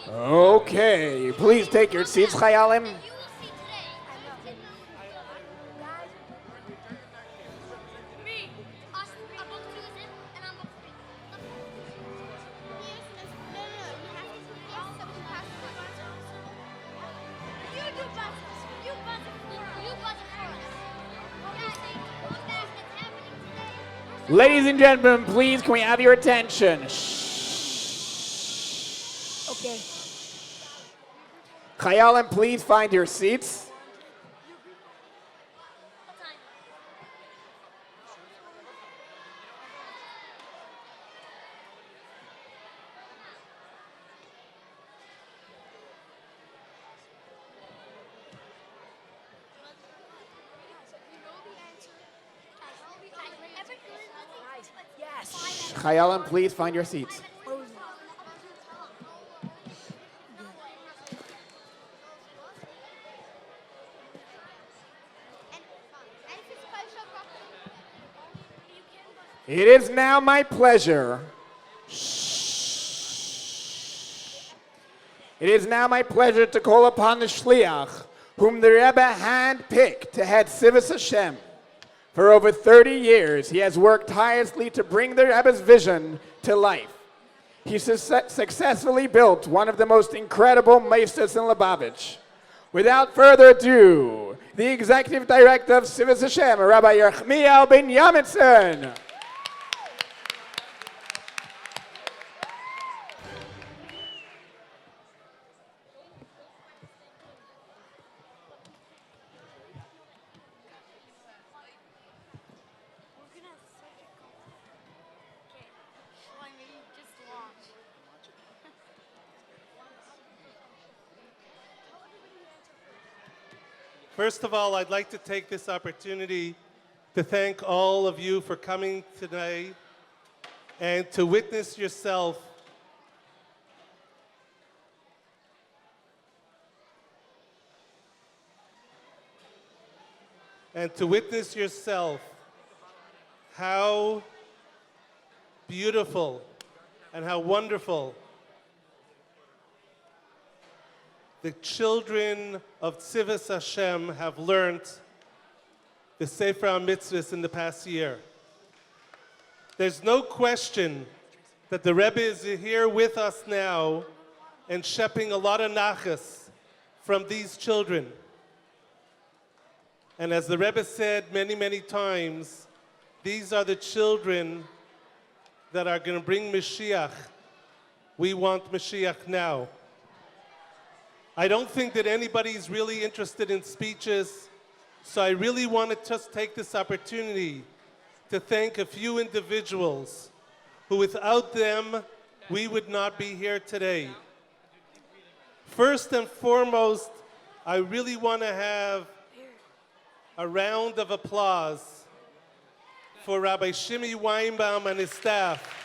Okay, please take your seats, Chayalim. Ladies and gentlemen, please, can we have your attention? Shh. Okay. Chayalim, please find your seats. Chayalim, please find your seats. It is now my pleasure. It is now my pleasure to call upon the Shliach, whom the Rebbe handpicked to head Tzivos Hashem. For over 30 years, he has worked tirelessly to bring the Rebbe's vision to life. He successfully built one of the most incredible meisters in Lubavitch. Without further ado, the Executive Director of Tzivos Hashem, Rabbi Yerchmiel ben Yamitson. First of all, I'd like to take this opportunity to thank all of you for coming today and to witness yourself how beautiful and how wonderful the children of Tzivos Hashem have learned the Sefer HaMitzvahs in the past year. There's no question that the Rebbe is here with us now and shepping a lot of nachas from these children. And as the Rebbe said many, many times, these are the children that are going to bring Mashiach. We want Mashiach now. I don't think that anybody's really interested in speeches, so I really want to just take this opportunity to thank a few individuals who without them, we would not be here today. First and foremost, I really want to have a round of applause for Rabbi Shimi Weinbaum and his staff.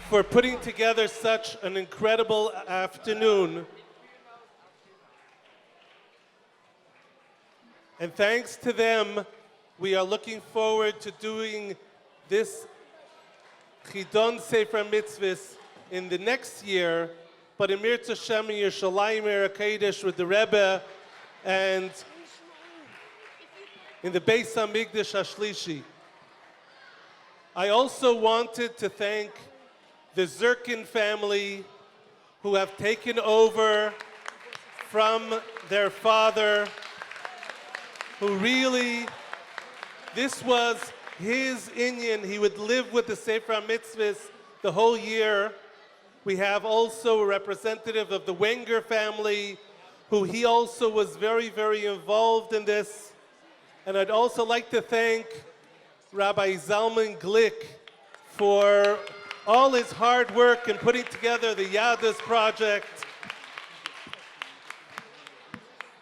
For putting together such an incredible afternoon. And thanks to them, we are looking forward to doing this Chidon Sefer Mitzvahs in the next year, but in Mirz Hashem in Yerushalayim Kodesh with the Rebbe and in the Beis HaMikdash HaShlishi. I also wanted to thank the Zirkin family who have taken over from their father, who really, this was his inyan. He would live with the Sefer HaMitzvahs the whole year. We have also a representative of the Wenger family, who he also was very, very involved in this. And I'd also like to thank Rabbi Zalman Glick for all his hard work in putting together the Yadus project.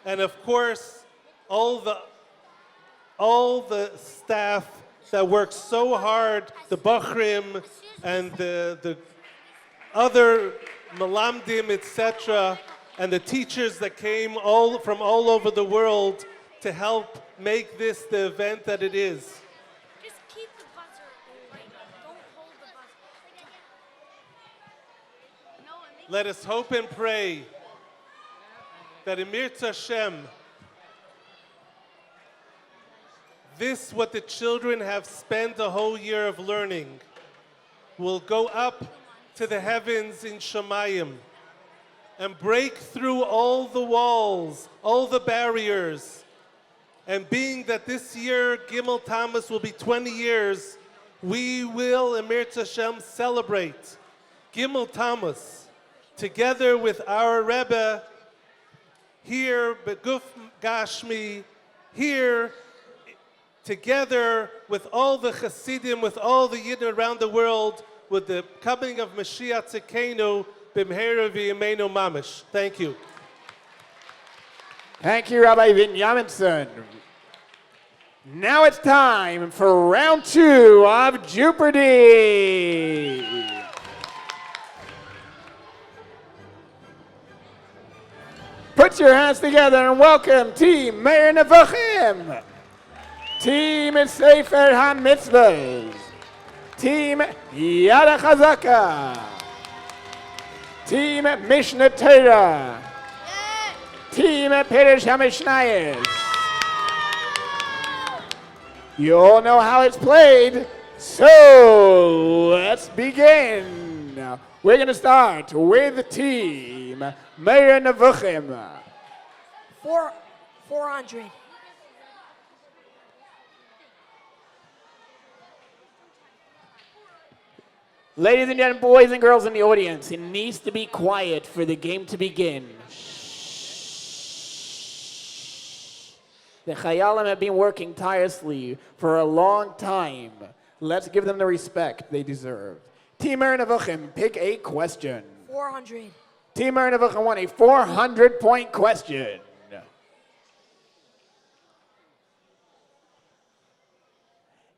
And of course, all the staff that worked so hard, the Bachrim and the other Malamdim, etc., and the teachers that came from all over the world to help make this the event that it is. Let us hope and pray that in Mirz Hashem, this, what the children have spent a whole year of learning, will go up to the heavens in Shamayim and break through all the walls, all the barriers. And being that this year Gimel Tammuz will be 20 years, we will in Mirz Hashem celebrate Gimel Tammuz together with our Rebbe here, Beguf Gashmi, here together with all the Hasidim, with all the Yidden around the world, with the coming of Mashiach Tzidkeinu, B'mheira v'yameinu mamish. Thank you. Thank you, Rabbi Yamitson. Now it's time for round 2 of Jeopardy! Put your hands together and welcome Team Meir Nevuchim, Team Sefer HaMitzvahs, Team Yad Chazaka, Team Mishnah Torah, Team Pirush HaMishnayos. You all know how it's played, so let's begin. We're going to start with Team Meir Nevuchim. 400. Ladies and gentlemen, boys and girls in the audience, it needs to be quiet for the game to begin. The Chayalim have been working tirelessly for a long time. Let's give them the respect they deserve. Team Meir Nevuchim, pick a question. 400. Team Meir Nevuchim won a 400-point question.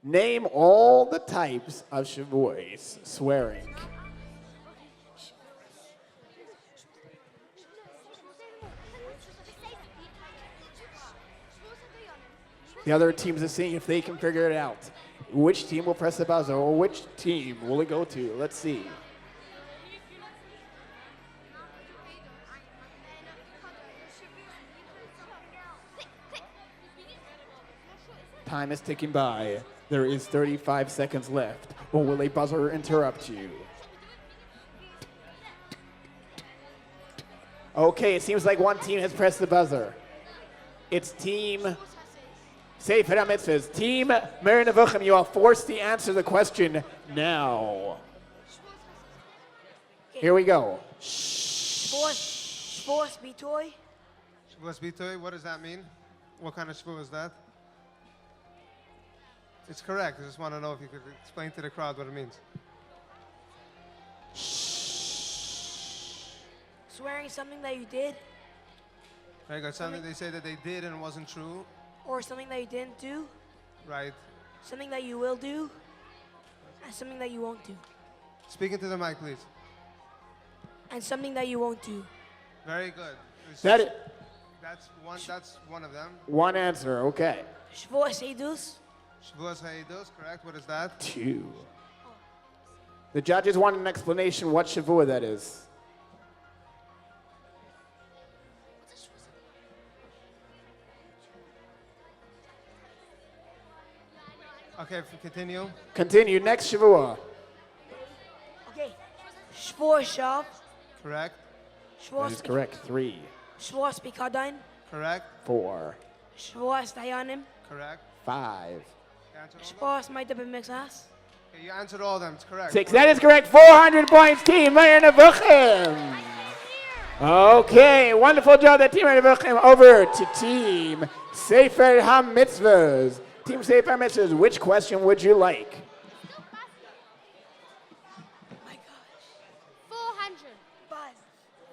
Name all the types of shavuos swearing. The other teams are seeing if they can figure it out. Which team will press the buzzer or which team will it go to? Let's see. Time is ticking by. There is 35 seconds left. Or will a buzzer interrupt you? Okay, it seems like one team has pressed the buzzer. It's Team Sefer HaMitzvahs. Team Meir Nevuchim, you are forced to answer the question now. Here we go. Shvos bitoy. Shvus bitoy, what does that mean? What kind of shvu is that? It's correct. I just want to know if you could explain to the crowd what it means. Swearing something that you did, Very good. Something they say that they did and it wasn't true. or something that you didn't do, Right. something that you will do, and something that you won't do. Speak into the mic, please. And something that you won't do. Very good. That's one of them. One answer, okay. Shvos edus. Shvuas ha'edos, correct. What is that? 2. The judges want an explanation what shavua that is. Okay, continue. Continue. Next shavua. Okay. Shvos shav. Correct. That is correct. 3. Shvos bikadain. Correct. 4. Shvos dayanim. Correct. 5. Shvos ma'ida b'mixas. Okay, you answered all of them. It's correct. 6. That is correct. 400 points, Team Meir Nevuchim. Okay, wonderful job, that Team Meir Nevuchim. Over to Team Sefer HaMitzvahs. Team Sefer HaMitzvahs, which question would you like? 400.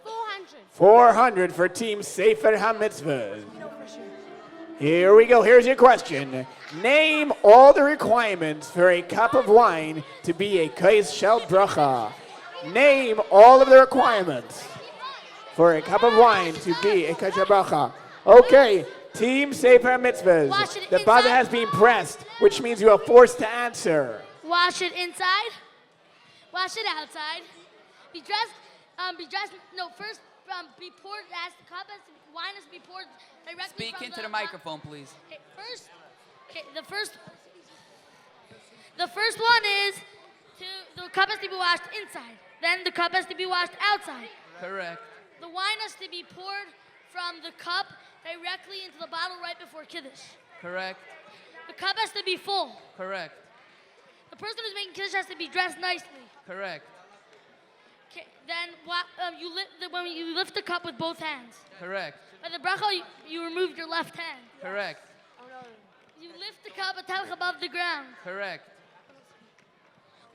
400. 400 for Team Sefer HaMitzvahs. Here we go. Here's your question. Name all the requirements for a cup of wine to be a kais shel bracha. Name all of the requirements for a cup of wine to be a kais shel bracha. Okay, Team Sefer Mitzvahs. The buzzer has been pressed, which means you are forced to answer. Wash it inside. Wash it outside. Be dressed. No, first be poured as the cup as wine has to be poured directly. Speak into the microphone, please. Okay, the first one is the cup has to be washed inside. Then the cup has to be washed outside. Correct. The wine has to be poured from the cup directly into the bottle right before Kiddush. Correct. The cup has to be full. Correct. The person who's making Kiddush has to be dressed nicely. Correct. Okay, then when you lift the cup with both hands. Correct. By the bracha, you remove your left hand. Correct. You lift the cup above the ground. Correct.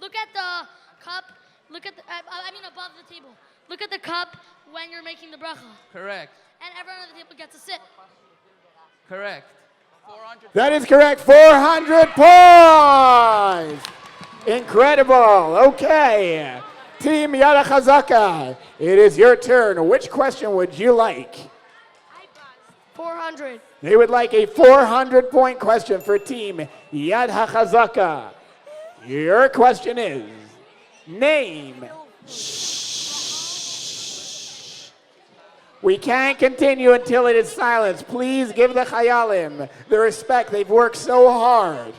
Look at the cup. Above the table. Look at the cup when you're making the bracha. Correct. And everyone at the table gets a sip. Correct. 400. That is correct. 400 points. Incredible. Okay. Team Yada Chazaka, it is your turn. Which question would you like? 400. They would like a 400-point question for Team Yad HaChazaka. Your question is, name. We can't continue until it is silence. Please give the Chayalim the respect. They've worked so hard.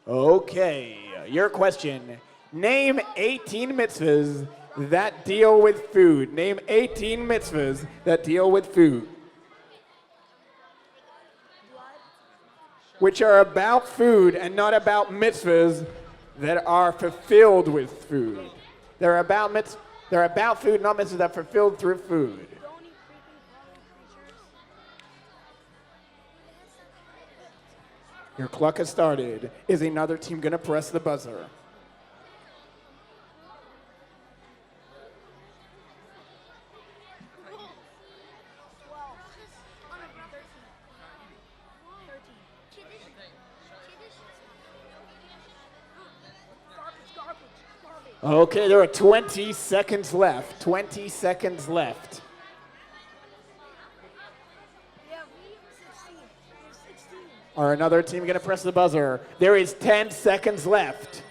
Okay, your question. Name 18 mitzvahs that deal with food. Name 18 mitzvahs that deal with food. Which are about food and not about mitzvahs that are fulfilled with food. They're about food, not mitzvahs that are fulfilled through food. Your clock has started. Is another team going to press the buzzer? Okay, there are 20 seconds left. 20 seconds left. Are another team going to press the buzzer? There is 10 seconds left.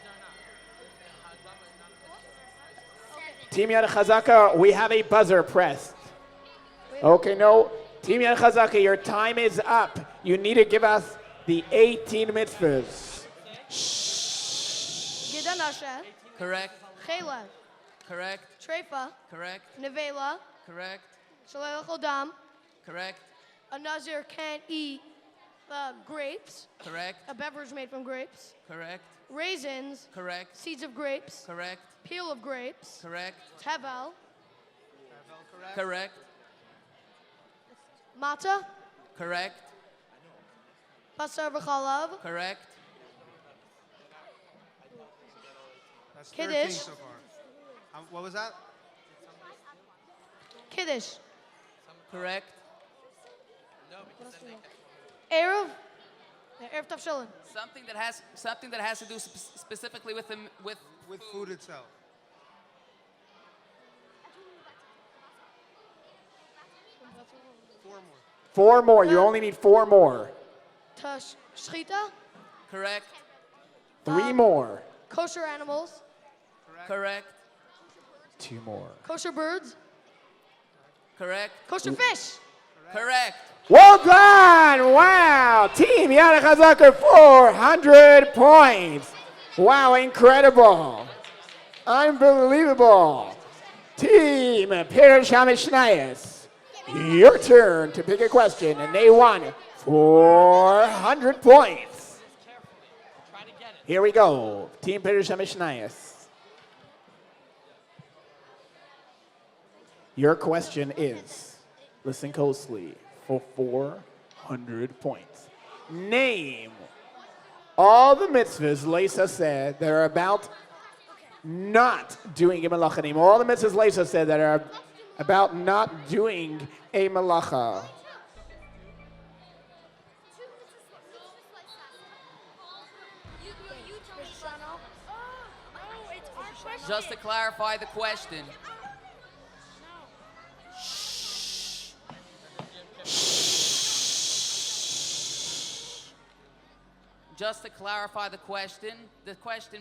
Team Yad Chazaka, we have a buzzer pressed. Okay, no. Team Yad Chazaka, your time is up. You need to give us the 18 mitzvahs. Correct. Chela. Correct. Treifa. Correct. Nevela. Correct. Shalei Chodam. Correct. A Nazir can't eat grapes. Correct. A beverage made from grapes. Correct. Raisins. Correct. Seeds of grapes. Correct. Peel of grapes. Correct. Tevel. Correct. Matzah. Correct. Basar v'chalav. Correct. That's 13 Kiddush. so far. What was that? Kiddush. Correct. Erev. Erev Tavshalin. Something that has to do specifically with food itself. Four more. You only need 4 more. Tash Shchita. Correct. 3 more. Kosher animals. Correct. 2 more. Kosher birds. Correct. Kosher fish. Correct. Well done! Wow! Team Yad Chazaka, 400 points. Wow, incredible. Unbelievable. Team Pirush HaMishnayos, your turn to pick a question, and they won 400 points. Here we go. Team Pirush HaMishnayos. Your question is, listen closely, for 400 points. Name all the mitzvahs Leisa said that are about not doing a malacha. Name all the mitzvahs Leisa said that are about not doing a malacha. Just to clarify the question. Just to clarify the question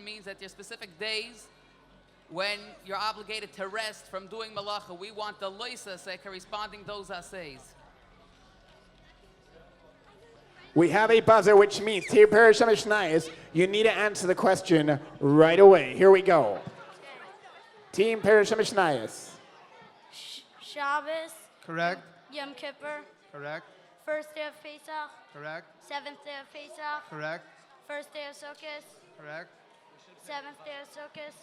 means that there are specific days when you're obligated to rest from doing malacha. We want the loisa say corresponding those assays. We have a buzzer, which means Team Pirush HaMishnayos, you need to answer the question right away. Here we go. Team Pirush HaMishnayos. Shabbos. Correct. Yom Kippur. Correct. First day of Pesach. Correct. Seventh day of Pesach. Correct. First day of Sukkot. Correct. Seventh day of Sukkot.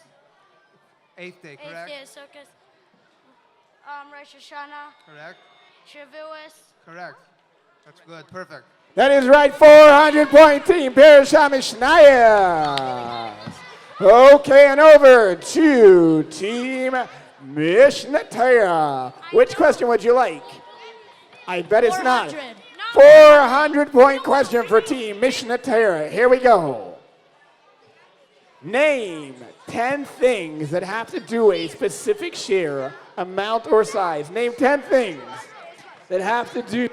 Eighth day. Eighth Correct. day of Sukkot. Rosh Hashanah. Correct. Shavuos. Correct. That's good. Perfect. That is right, 400-point team, Pirush HaMishnayos. Okay, and over to Team Mishnah Torah. Which question would you like? I bet it's not. 400-point question for Team Mishnah Torah. Here we go. Name 10 things that have to do a specific share, amount, or size. Name 10 things that have to do.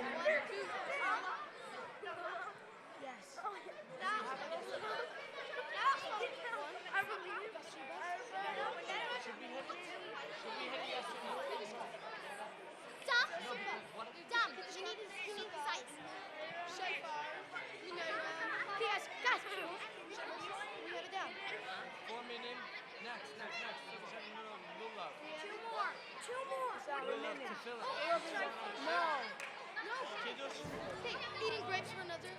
Eating grapes for another.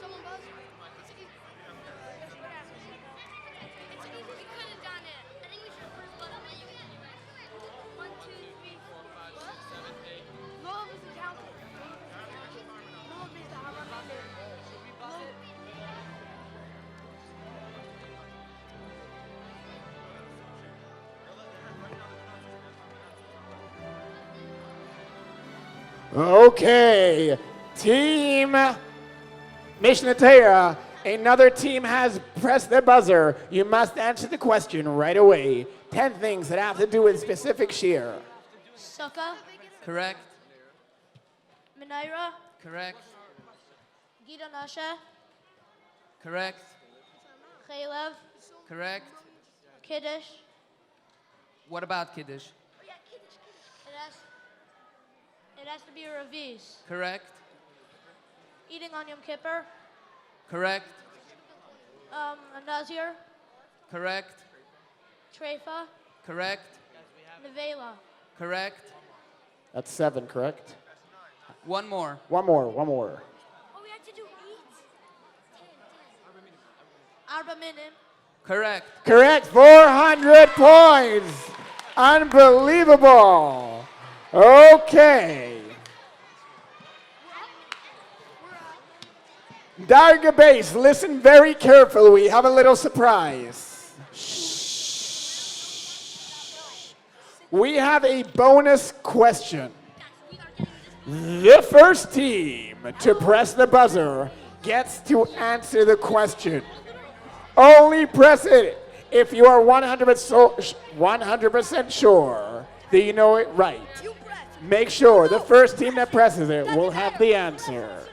Someone buzz. We could have done it. I think we should have first buzz and then you can do it. 1, 2, 3, 4, 5, 6, 7, 8. Love isn't counted. Love is the Haram. Should we buzz it? Okay, Team Mishnah Torah, another team has pressed the buzzer. You must answer the question right away. 10 things that have to do with specific shear. Sukkah. Correct. Menorah. Correct. Chidon Asher. Correct. Chaylev. Correct. Kiddush. What about Kiddush? It has to be a Raviz. Correct. Eating on Yom Kippur. Correct. A Nazir. Correct. Treifa. Correct. Nevela. Correct. That's 7, correct? One more. One more. Oh, we had to do 8? Arba Minim. Correct. Correct, 400 points. Unbelievable. Okay. Darga Base, listen very carefully. We have a little surprise. Shh. We have a bonus question. The first team to press the buzzer gets to answer the question. Only press it if you are 100% sure that you know it right. Make sure the first team that presses it will have the answer.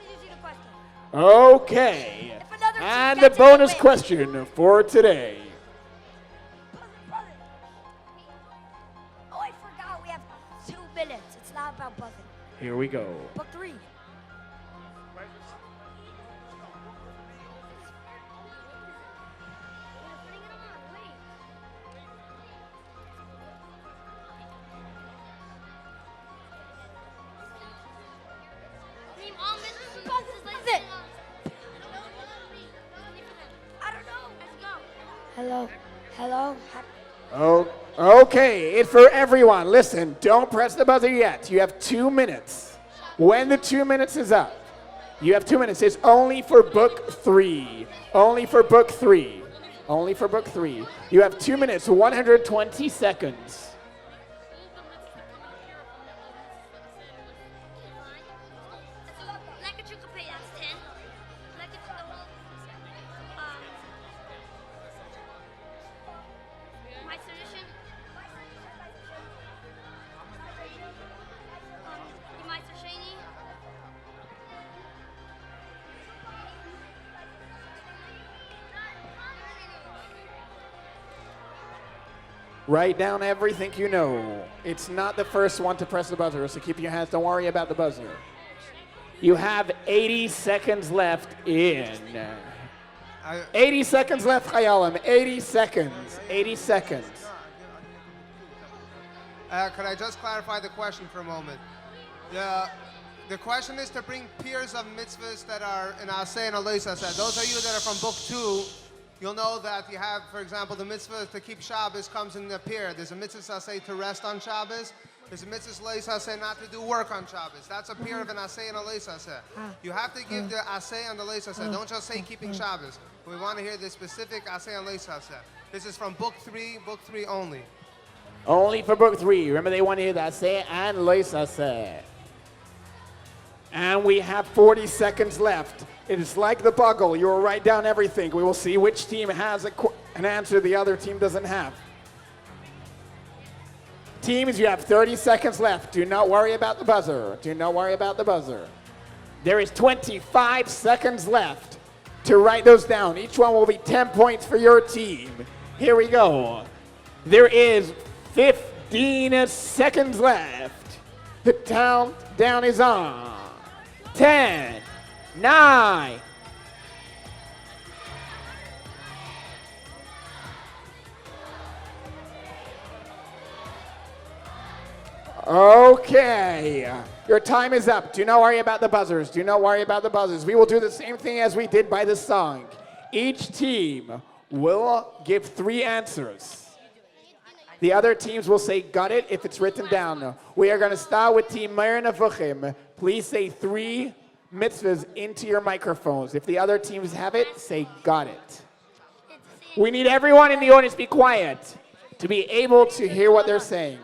Okay. And the bonus question for today. Oh, I forgot. We have 2 minutes. It's not about buzzing. Here we go. Book 3. Hello. Oh, okay, it's for everyone. Listen, don't press the buzzer yet. You have 2 minutes. When the 2 minutes is up, you have 2 minutes. It's only for book 3. Only for book 3. You have 2 minutes, 120 seconds. Write down everything you know. It's not the first one to press the buzzer, so keep your hands. Don't worry about the buzzer. You have 80 seconds left in. 80 seconds left, Chayalim. 80 seconds. 80 seconds. Could I just clarify the question for a moment? The question is to bring peers of mitzvahs that are in Aseh and Aloisa. Those of you that are from book 2, you'll know that you have, for example, the mitzvah to keep Shabbos comes in the pair. There's a mitzvah Aseh to rest on Shabbos. There's a mitzvah Aloisa Aseh not to do work on Shabbos. That's a pair of an Aseh and Aloisa Aseh. You have to give the Aseh and the Aloisa Aseh. Don't just say keeping Shabbos. We want to hear the specific Aseh and Aloisa Aseh. This is from book 3 only. Only for book 3. Remember, they want to hear that say and Loisa say. And we have 40 seconds left. It is like the bugle. You will write down everything. We will see which team has an answer the other team doesn't have. Teams, you have 30 seconds left. Do not worry about the buzzer. Do not worry about the buzzer. There is 25 seconds left to write those down. Each one will be 10 points for your team. Here we go. There is 15 seconds left. The countdown is on. 10, 9. Okay, your time is up. Do not worry about the buzzers. Do not worry about the buzzers. We will do the same thing as we did by the song. Each team will give 3 answers. The other teams will say, got it, if it's written down. We are going to start with Team Meir Nevuchim. Please say 3 mitzvahs into your microphones. If the other teams have it, say, got it. We need everyone in the audience to be quiet to be able to hear what they're saying.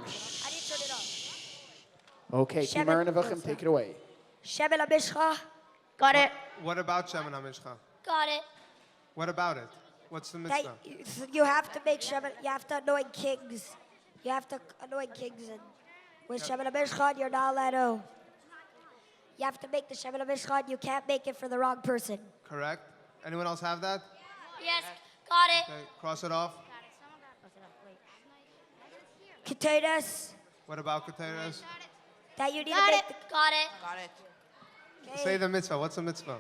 Okay, Team Meir Nevuchim, take it away. Shemen HaMishcha. Got it. What about Shemen HaMishcha? Got it. What about it? What's the mitzvah? You have to make Shemen, you have to anoint kings. You have to anoint kings. And with Shemen HaMishcha, you're not allowed to. You have to make the Shemen HaMishcha, and you can't make it for the wrong person. Correct. Anyone else have that? Yes. Got it. Okay, cross it off. Keteres. What about Keteres? That you need Got to it. make Got it. Got it. the, Say the mitzvah. What's the mitzvah?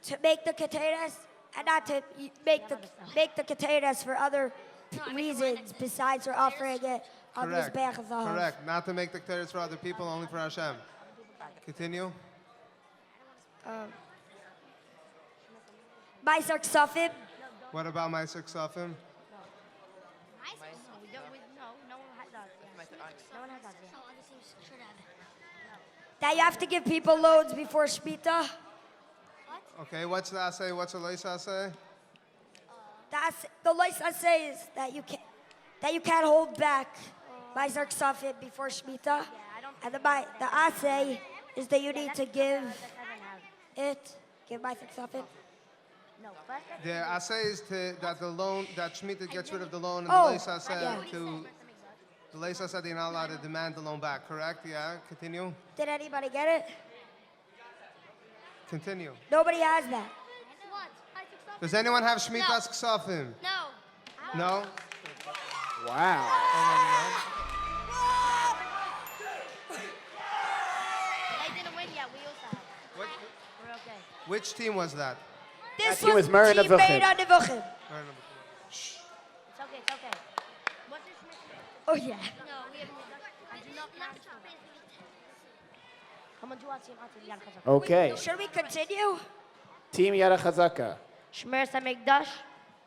to make the Keteres, and not to make the Keteres for other reasons besides for offering it on the Correct. Mizbeach of the house. Correct. Not to make the Keteres for other people, only for Hashem. Continue. Meiser Ksafim. What about Meiser Ksafim? That you have to give people loans before Shemitah. Okay, what's the assay? What's the lois assay? That's the lois says that you can't hold back Meiser Ksafim before Shemitah. And the assay is that you need to give Meiser Ksafim. The assay is that the loan, that Shemitah gets rid of the loan, and Oh, the lois assay yeah. the lois assay they're not allowed to demand the loan back. Correct? Yeah. Continue. Did anybody get it? Continue. Nobody has that. What? Does anyone have Shemitah's Ksafim? No. No? Wow. They didn't win yet. We also have. What, We're okay. which team was that? This team was was Meir Team Nevuchim. Meir Nevuchim. It's okay. It's okay. What's this mission? Oh yeah. No, we haven't. I do not know. I'm gonna do our team. Okay. Should we continue? Team Yada Chazaka. Shmer Samikdash.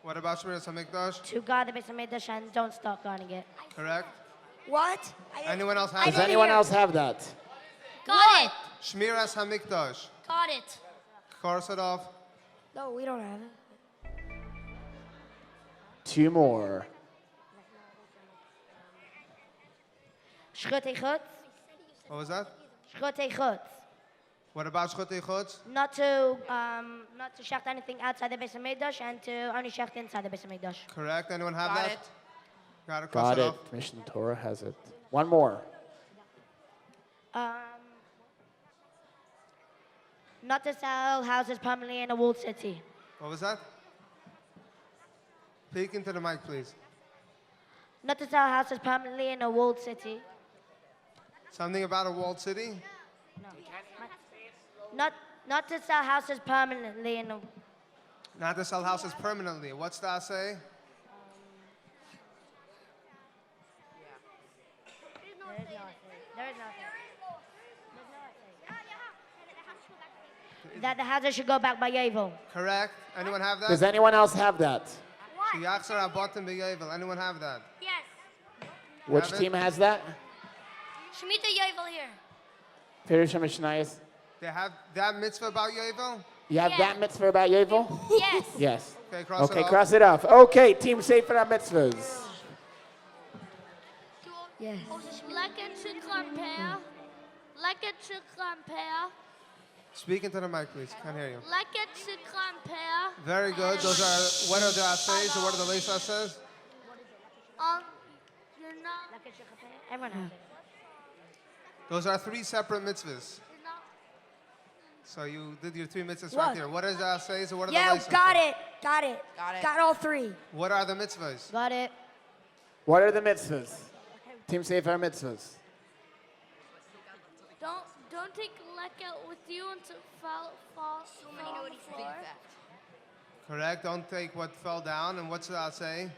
What about Shmiras HaMikdash? To God the Beis Hamikdash and don't stop guarding it. Correct. What? Anyone else I have Does didn't that? anyone hear. else have that? Got it. Shmiras HaMikdash. Got it. Cross it off. No, we don't have it. 2 more. Schut Echut. What was that? Schut Echut. What about Shchutei Chutz? Not to shecht anything outside the Beis Hamikdash and to only shecht inside the Beis Hamikdash. Correct. Anyone have Got that? it. Got it. Cross Got it it. off. Mishnah Torah has it. 1 more. Not to sell houses permanently in a walled city. What was that? Speak into the mic, please. Not to sell houses permanently in a walled city. Something about a walled city? Not to sell houses permanently in a. Not to sell houses permanently. What's that say? There is nothing. That the houses should go back by Yavel. Correct. Anyone have that? Does anyone else have that? Sheyachzer Abotim B'Yovel. Anyone have that? Yes. Which Have it? team has that? Shemitah Yovel here. Pirush HaMishnayos. They have that mitzvah about Yovel? You have Yeah. that mitzvah about Yovel? Yes. Yes. Okay, cross it Okay, off. cross it off. Okay, Team Sefer mitzvahs. Yes. Lekker zu klappen. Leket shikha and peah. Speak into the mic, please. Can't hear you. Leket shikha and peah. Very good. Those are, what are the assays or what are the leisa says? You're not. Everyone has it. Those are 3 separate mitzvahs. So you did your 3 mitzvahs right there. What is the assays or what are the leisa? Got it. Got all 3. What are the mitzvahs? Got it. What are the mitzvahs? Team Sefer mitzvahs. Don't take leket with you until fall on the floor. Correct. Don't take what fell down. And what's the assay?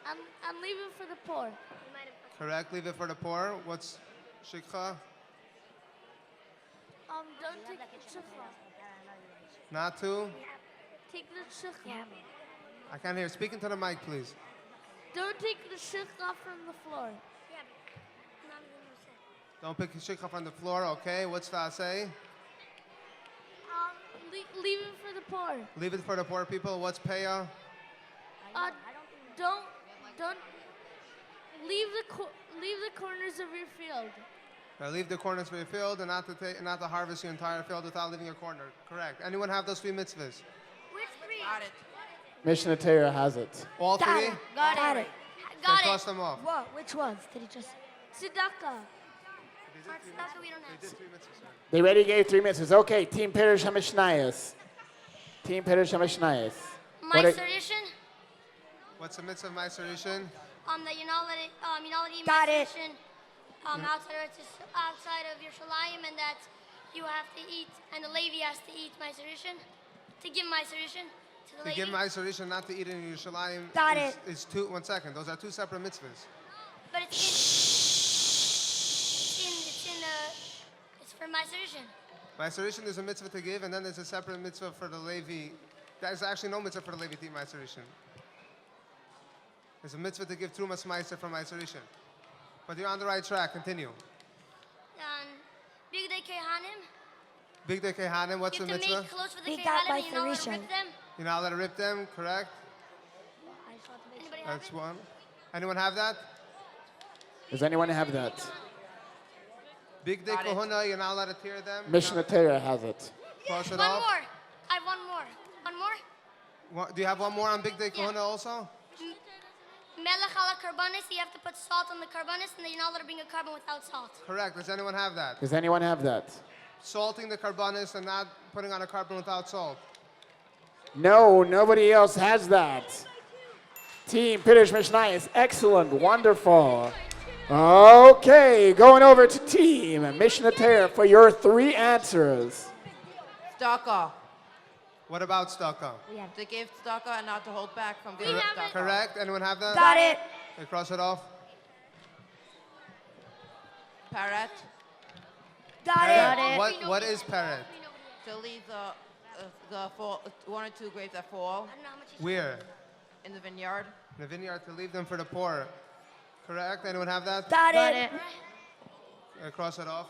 And leave it for the poor. Correct. Leave it for the poor. What's shikha? Don't take the shikha. Not to? Take the shikha. I can't hear. Speak into the mic, please. Don't take the shikha from the floor. Don't pick shikha from the floor. Okay. What's the assay? Leave it for the poor. Leave it for the poor people. What's peah? Don't leave the corners of your field. Leave the corners for your field and not to harvest your entire field without leaving a corner. Correct. Anyone have those 3 mitzvahs? Which 3? Got it. Mishnah Torah has it. All 3? Got it. Got Cross them off. What? Which ones did he just? Tzedakah. They already gave 3 mitzvahs. Okay, Team Perish HaMishnayos. Team Perish HaMishnayos. My tradition. What's the mitzvah of my tradition? That you're not letting Got it. outside of your shalayim, and that you have to eat, and the Levi has to eat my tradition, to give my tradition to the Levi. To give my tradition, not to eat in Yerushalayim. Got it. Is 2. 1 second. Those are 2 separate mitzvahs. But it's for my tradition. My tradition is a mitzvah to give, and then there's a separate mitzvah for the Levi. There's actually no mitzvah for the Levi to eat my tradition. There's a mitzvah to give Trumas Meiser for my tradition. But you're on the right track. Continue. Big Day Kehanim. Big Day Kehanim. What's the You have to mitzvah? make clothes for the We got Kehanim, my and you're not allowed to tradition. rip them. You're not allowed to rip them. Correct. Anybody have That's it? 1. Anyone have that? Does anyone have that? Big Day Kohuna. You're not allowed to tear them. Mishnah Torah has it. Cross it One off. more. I have one more. One more? Do you have one more on Big Day Kohuna also? Melech ala karbanis, you have to put salt on the karbanis, and then you're not allowed to bring a carbon without salt. Correct. Does anyone have that? Does anyone have that? Salting the carbonis and not putting on a carbon without salt. No, nobody else has that. Team Perish Mishnayos, excellent, wonderful. Okay, going over to Team Mishnah Torah for your 3 answers. Tzedakah. What about tzedakah? To give tzedakah and not to hold back from giving tzedakah. Correct. Anyone have that? Got it. Okay, cross it off. Parrot. Got it. What is parrot? To leave the fall, 1 or 2 grapes that fall Where? in the vineyard. In the vineyard to leave them for the poor. Correct. Anyone have that? Got it. Okay, cross it off.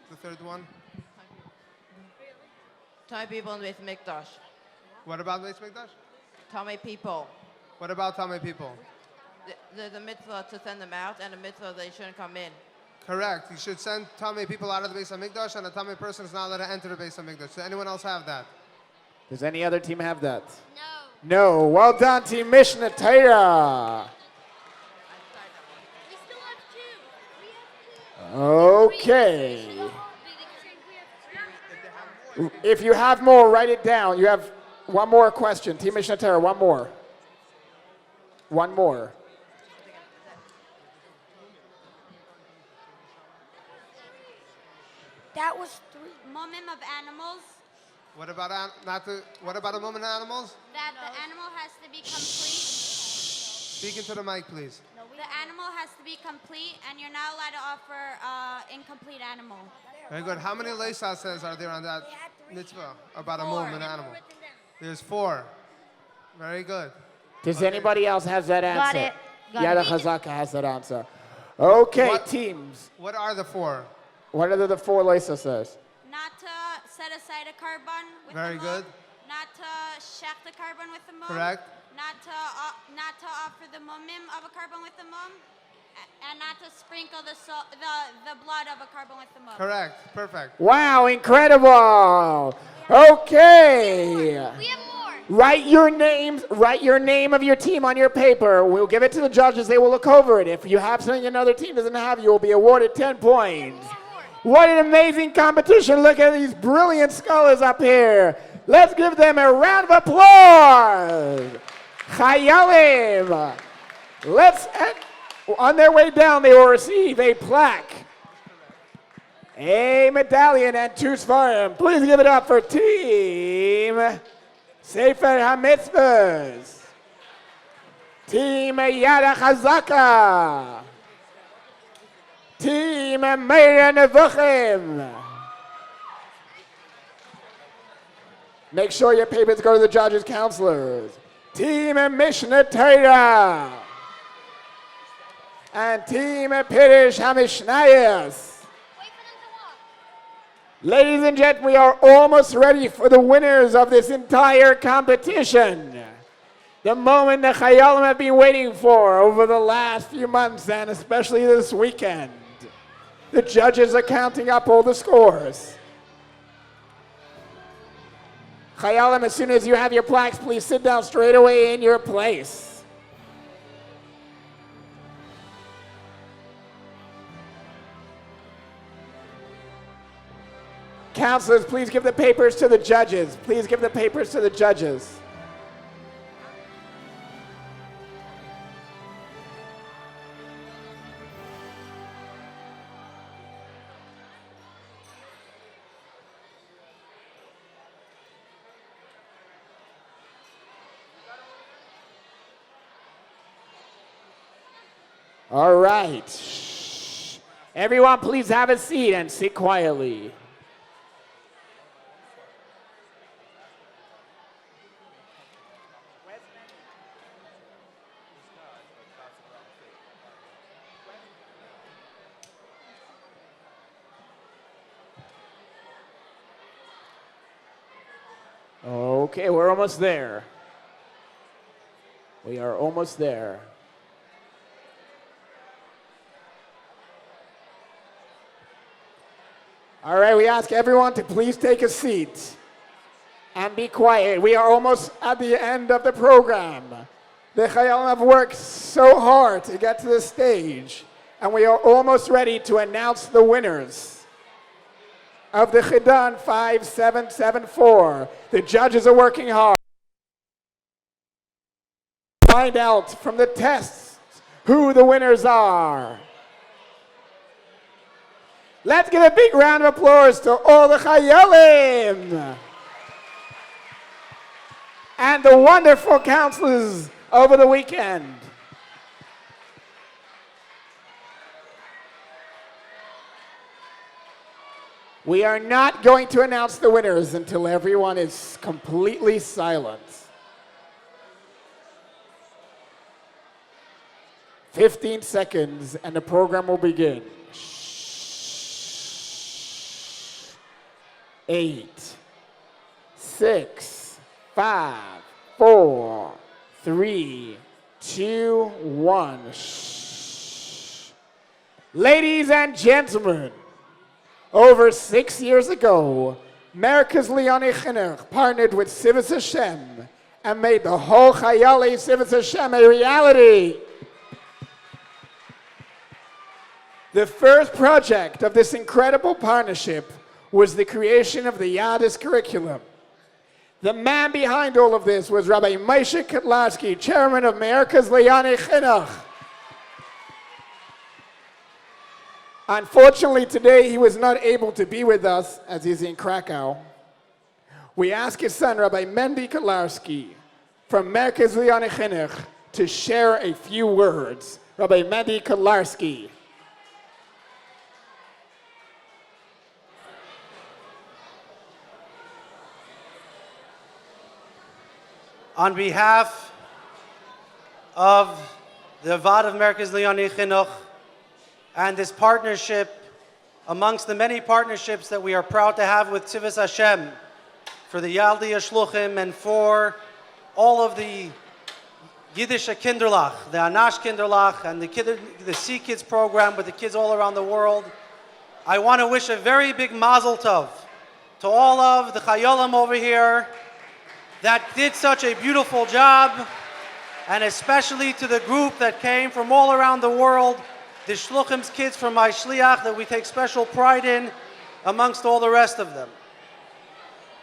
What's the 3rd one? Tamei people in the Beit Mikdash. What about Beis Mikdash? Tamei people. What about Tamei people? There's a mitzvah to send them out and a mitzvah they shouldn't come in. Correct. You should send Tamei people out of the Beis Mikdash, and a Tamei person is not allowed to enter the Beis Mikdash. Does anyone else have that? Does any other team have that? No. No. Well done, Team Mishnah Torah. We still have 2. Okay. If you have more, write it down. You have one more question. Team Mishnah Torah, one more. One more. That was 3. Mumim of animals, What about what about a woman and animals? that the animal has to be complete. Speak into the mic, please. The animal has to be complete, and you're not allowed to offer incomplete animal. Very good. How many leisa says are there on that mitzvah about a woman and animal? There's 4. Very good. Does anybody else have that answer? it. Yada Chazaka has that answer. Okay, teams. What are the 4? What are the 4 Lisa says? Not to set aside a carbon with Very the good. mum. Not to shech the carbon with the mum. Correct. Not to offer the mumim of a carbon with the mum. And not to sprinkle the blood of a carbon with the milk. Correct. Perfect. Wow, incredible. Okay. We have more. Write your name of your team on your paper. We'll give it to the judges. They will look over it. If you have something another team doesn't have, you will be awarded 10 points. What an amazing competition. Look at these brilliant scholars up here. Let's give them a round of applause. Chayalim. On their way down, they will receive a plaque, a medallion, and 2 svarim. Please give it up for Team Sefer HaMitzvahs, Team Yad HaChazaka, Team Meir Nevuchim. Make sure your papers go to the judges, counselors. Team Mishnah Torah. And Team Pirish HaMishnayos. Ladies and gentlemen, we are almost ready for the winners of this entire competition. The moment the Chayalim have been waiting for over the last few months and especially this weekend. The judges are counting up all the scores. Chayalim, as soon as you have your plaques, please sit down straight away in your place. Counselors, please give the papers to the judges. Please give the papers to the judges. All right. Shh. Everyone, please have a seat and sit quietly. Okay, we're almost there. We are almost there. All right, we ask everyone to please take a seat and be quiet. We are almost at the end of the program. The Chayalim have worked so hard to get to this stage, and we are almost ready to announce the winners of the Chidon 5774. The judges are working hard to find out from the tests who the winners are. Let's give a big round of applause to all the Chayalim and the wonderful counselors over the weekend. We are not going to announce the winners until everyone is completely silent. 15 seconds and the program will begin. 8, 6, 5, 4, 3, 2, 1. Shh. Ladies and gentlemen, over 6 years ago, America's Leoni Chinuch partnered with Tzivos Hashem and made the whole Chayali Tzivos Hashem a reality. The first project of this incredible partnership was the creation of the Yadis curriculum. The man behind all of this was Rabbi Moshe Kotlarsky, chairman of America's Leoni Chinuch. Unfortunately, today he was not able to be with us as he's in Krakow. We ask his son, Rabbi Mendy Kotlarsky, from America's Leoni Chinuch, to share a few words. Rabbi Mendy Kotlarsky. On behalf of the Avad of America's Leoni Chinuch and this partnership, amongst the many partnerships that we are proud to have with Tzivos Hashem, for the Yaldi Shluchim and for all of the Yiddish Kinderlach, the Anash Kinderlach, and the Sea Kids program with the kids all around the world. I want to wish a very big mazel tov to all of the Chayolim over here that did such a beautiful job, and especially to the group that came from all around the world, the Shluchim's kids from my Shliach that we take special pride in amongst all the rest of them.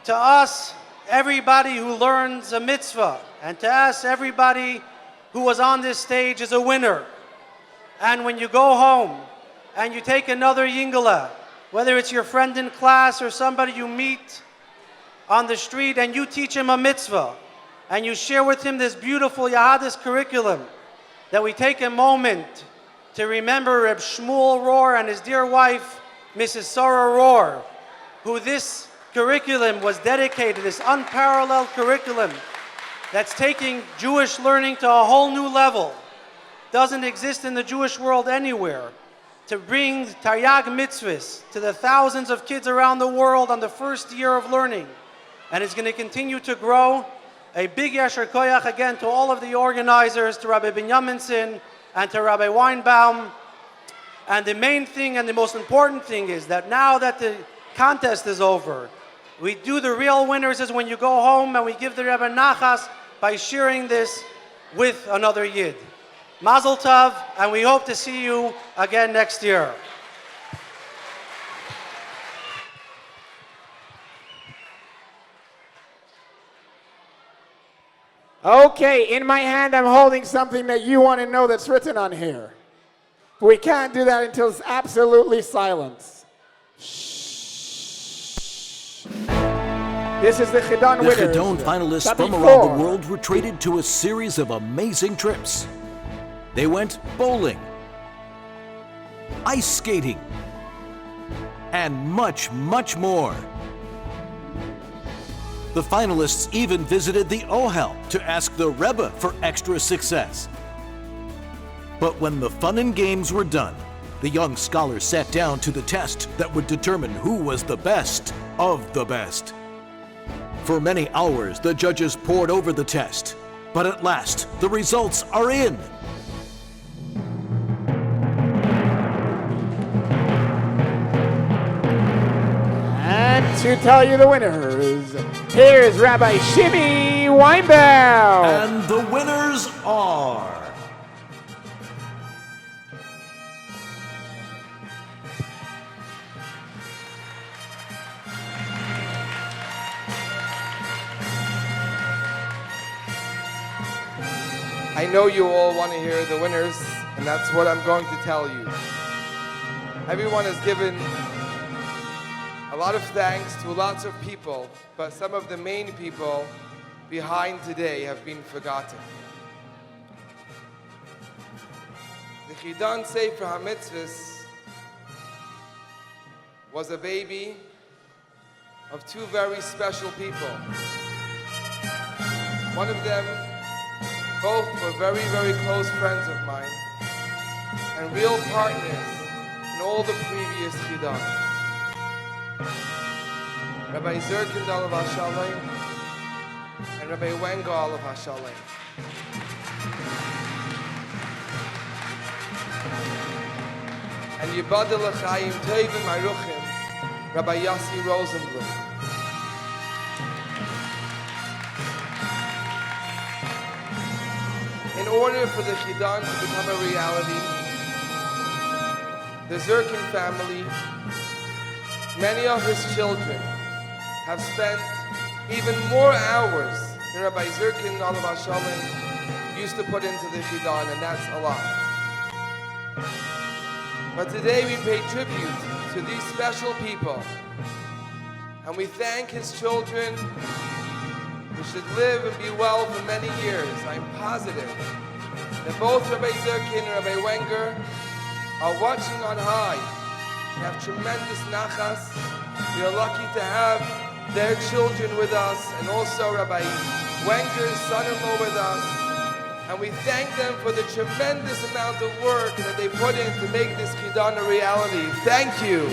To us, everybody who learns a mitzvah, and to us, everybody who was on this stage is a winner. And when you go home and you take another yingala, whether it's your friend in class or somebody you meet on the street, and you teach him a mitzvah, and you share with him this beautiful Yahadis curriculum, that we take a moment to remember Reb Shmuel Rohr and his dear wife, Mrs. Sarah Rohr, who this curriculum was dedicated, this unparalleled curriculum that's taking Jewish learning to a whole new level. Doesn't exist in the Jewish world anywhere. To bring Taryag mitzvahs to the thousands of kids around the world on the first year of learning. And it's going to continue to grow. A big yasher koyach again to all of the organizers, to Rabbi Binyaminson and to Rabbi Weinbaum. And the main thing and the most important thing is that now that the contest is over, we do the real winners is when you go home and we give the Rebbe Nachas by sharing this with another Yid. Mazel tov, and we hope to see you again next year. Okay, in my hand I'm holding something that you want to know that's written on here. We can't do that until it's absolutely silence. Shh. This is the Chidon The winners. Chidon finalists But from before- around the world were treated to a series of amazing trips. They went bowling, ice skating, and much, much more. The finalists even visited the Ohel to ask the Rebbe for extra success. But when the fun and games were done, the young scholars sat down to the test that would determine who was the best of the best. For many hours, the judges pored over the test, but at last, the results are in. And to tell you the winners, here's Rabbi Shimmy Weinbaum. And the winners are... I know you all want to hear the winners, and that's what I'm going to tell you. Everyone has given a lot of thanks to lots of people, but some of the main people behind today have been forgotten. The Chidon Sefer HaMitzvahs was a baby of two very special people. One of them, both were very, very close friends of mine and real partners in all the previous Chidons. Rabbi Zirkin Olav HaShalom and Rabbi Wenger Olav HaShalom. And Yibadel L'chaim Tovim Aruchim, Rabbi Yossi Rosenblum. In order for the Chidon to become a reality, the Zirkin family, many of his children, have spent even more hours than Rabbi Zirkin Olav HaShalom used to put into the Chidon, and that's a lot. But today we pay tribute to these special people, and we thank his children who should live and be well for many years. I'm positive that both Rabbi Zirkin and Rabbi Wenger are watching on high. We have tremendous nachas. We are lucky to have their children with us, and also Rabbi Wenger's son-in-law with us. And we thank them for the tremendous amount of work that they put in to make this Chidon a reality. Thank you.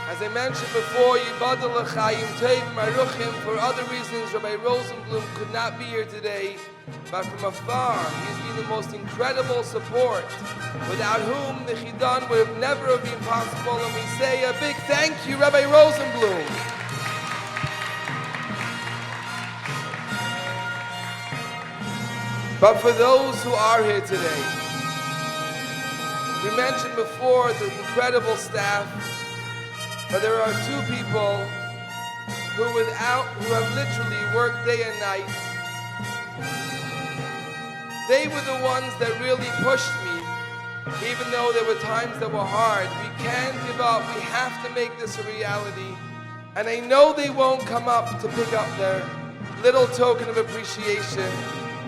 As As I mentioned before, Yibadal L'chaim Tov Maruchim. For other reasons, Rabbi Rosenblum could not be here today, but from afar, he's been the most incredible support, without whom the Chidon would have never have been possible. And we say a big thank you, Rabbi Rosenblum. But for those who are here today, we mentioned before the incredible staff, but there are two people who have literally worked day and night. They were the ones that really pushed me, even though there were times that were hard. We can't give up. We have to make this a reality. And I know they won't come up to pick up their little token of appreciation,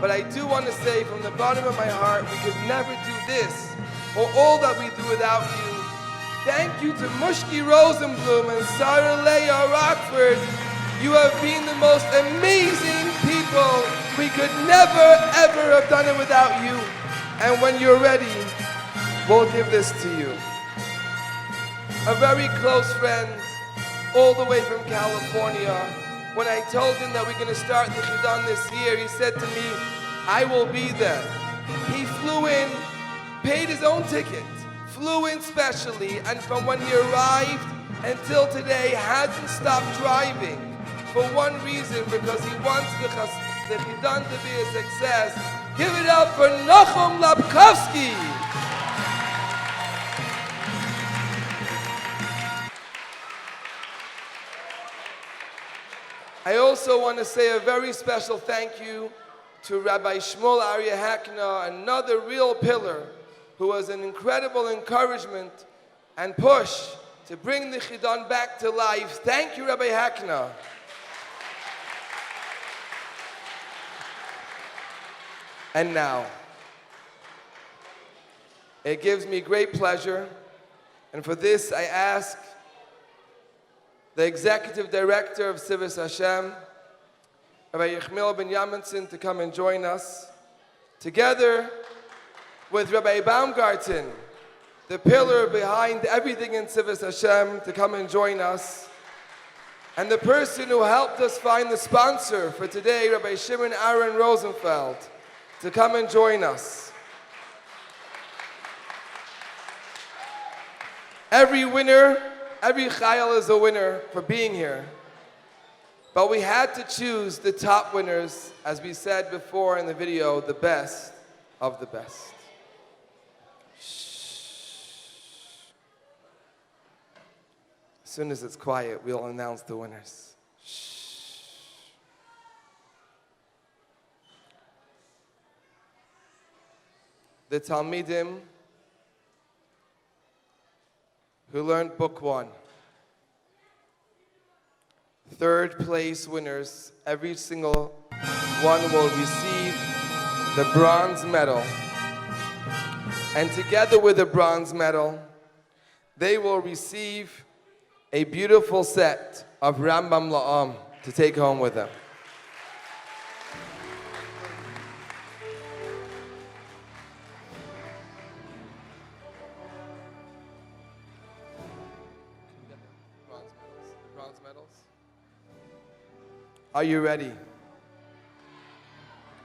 but I do want to say from the bottom of my heart, we could never do this or all that we do without you. Thank you to Mushki Rosenblum and Sarah Leah Rockford. You have been the most amazing people. We could never, ever have done it without you. And when you're ready, we'll give this to you. A very close friend, all the way from California, when I told him that we're going to start the Chidon this year, he said to me, I will be there. He flew in, paid his own ticket, flew in specially, and from when he arrived until today hasn't stopped driving for one reason, because he wants the Chidon to be a success. Give it up for Nachum Lapkowski. I also want to say a very special thank you to Rabbi Shmuel Aryeh Hakna, another real pillar who was an incredible encouragement and push to bring the Chidon back to life. Thank you, Rabbi Hakna. And now, it gives me great pleasure, and for this I ask the Executive Director of Tzivos Hashem, Rabbi Yechmiel Ben Yaminson, to come and join us, together with Rabbi Baumgarten, the pillar behind everything in Tzivos Hashem, to come and join us, and the person who helped us find the sponsor for today, Rabbi Shimon Aaron Rosenfeld, to come and join us. Every winner, every chayal is a winner for being here. But we had to choose the top winners, as we said before in the video, the best of the best. As soon as it's quiet, we'll announce the winners. The Talmidim who learned book 1. Third place winners, every single one will receive the bronze medal. And together with the bronze medal, they will receive a beautiful set of Rambam La'am to take home with them. Are you ready?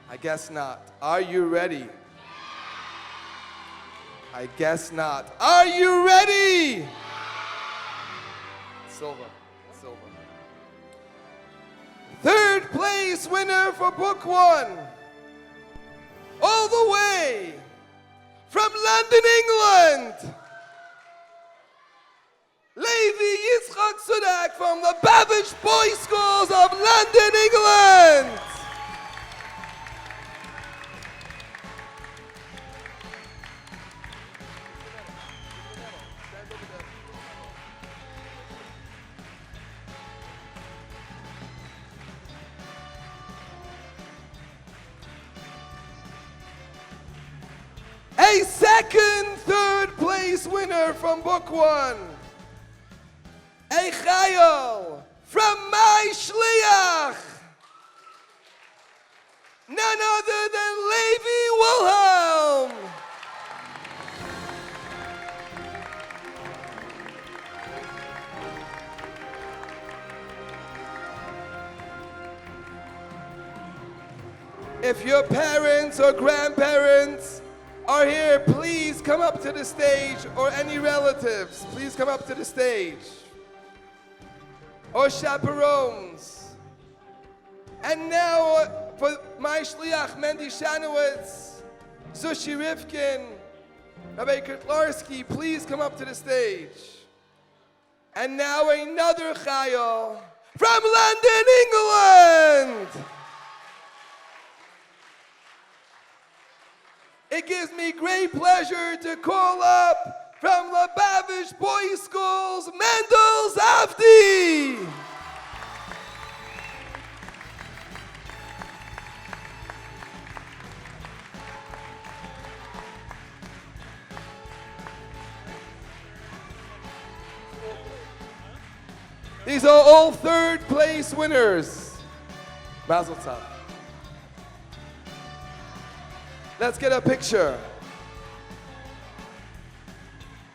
I guess not. Are you ready? I guess not. Are you ready? Silver. Third place winner for book 1. All the way from London, England. Levi Yitzchak Sudak from the Babbage Boys Schools of London, England. A second, third place winner from book 1. A chayil from my shliach, none other than Levi Wilhelm. If your parents or grandparents are here, please come up to the stage, or any relatives, please come up to the stage. Or chaperones. And now for my shliach, Mendy Shanowitz, Sushi Rifkin, Rabbi Kotlarski, please come up to the stage. And now another chayil from London, England. It gives me great pleasure to call up from Lubavitch Boys Schools, Mendel Zafti. These are all third place winners. Mazel tov. Let's get a picture.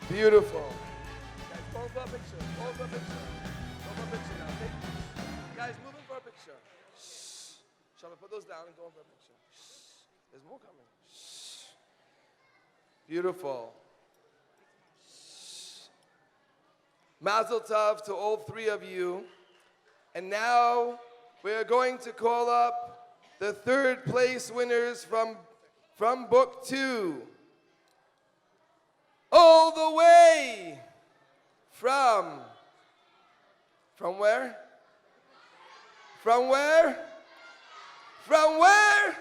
Beautiful. Guys, go for a picture. Go for a picture. Go for a picture now. Guys, move in for a picture. Shh. Shall I put those down and go in for a picture? Shh. There's more coming. Shh. Beautiful. Mazel tov to all three of you. And now we are going to call up the third place winners from book 2. All the way from where? From where? From where?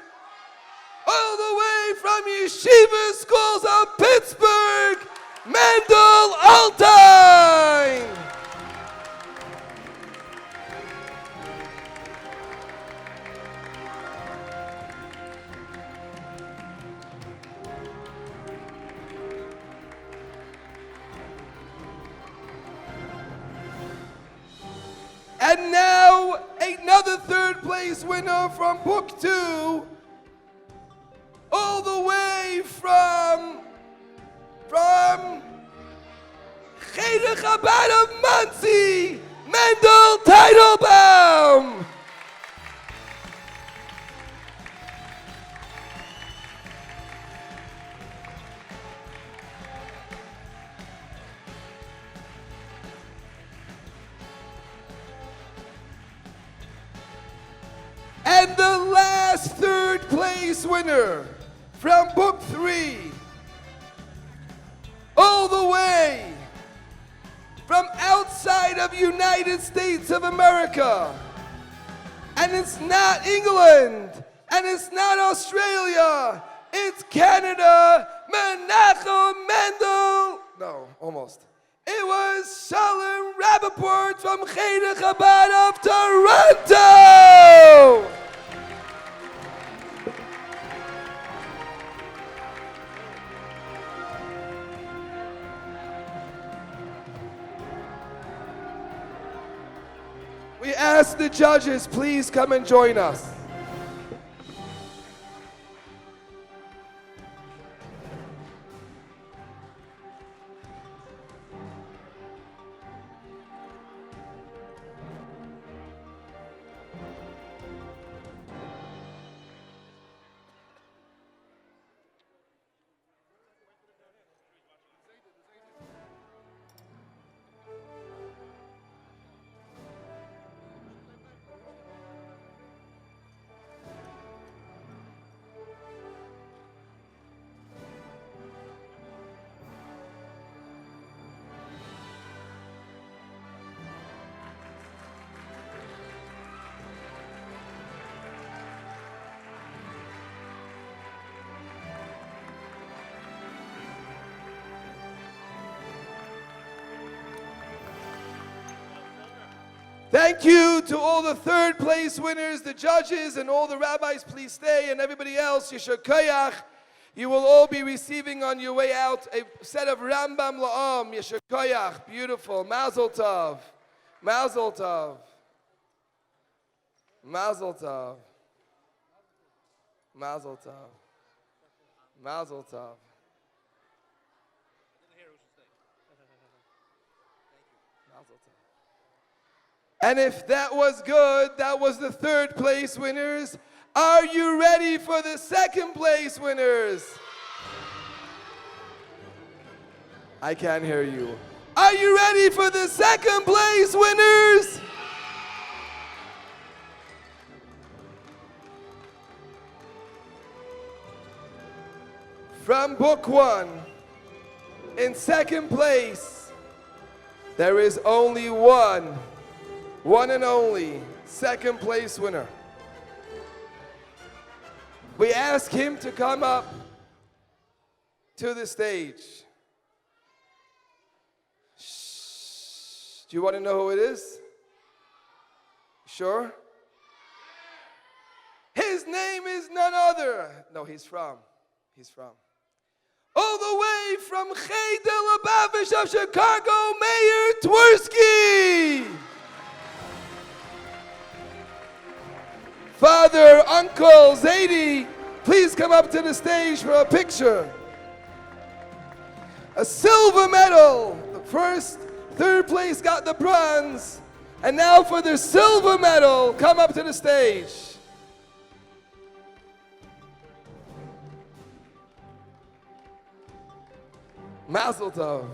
All the way from Yeshiva Schools of Pittsburgh, Mendel Altine. And now another third place winner from book 2, all the way from Chidon Chabad of Monsey, Mendel Teitelbaum. And the last third place winner from book 3, all the way from outside of United States of America. And it's not England, and it's not Australia, it's Canada, Menachem Mendel. No, almost. It was Shalom Rappaport from Chidon Chabad of Toronto. We ask the judges, please come and join us. Thank you to all the third place winners, the judges, and all the rabbis. Please stay, and everybody else, Yesher Koyach. You will all be receiving on your way out a set of Rambam La'am, Yesher Koyach. Beautiful. Mazel Tov. Mazel Tov. Mazel Tov. Mazel Tov. Mazel Tov. And if that was good, that was the third place winners. Are you ready for the second place winners? I can't hear you. Are you ready for the second place winners? From book 1, in second place, there is only one and only second place winner. We ask him to come up to the stage. Do you want to know who it is? Sure? His name is none other. No, he's from. All the way from Chidon Lubavitch of Chicago, Mayor Twersky. Father, Uncle, Zadie, please come up to the stage for a picture. A silver medal. The third place got the bronze. And now for the silver medal, come up to the stage. Mazel tov.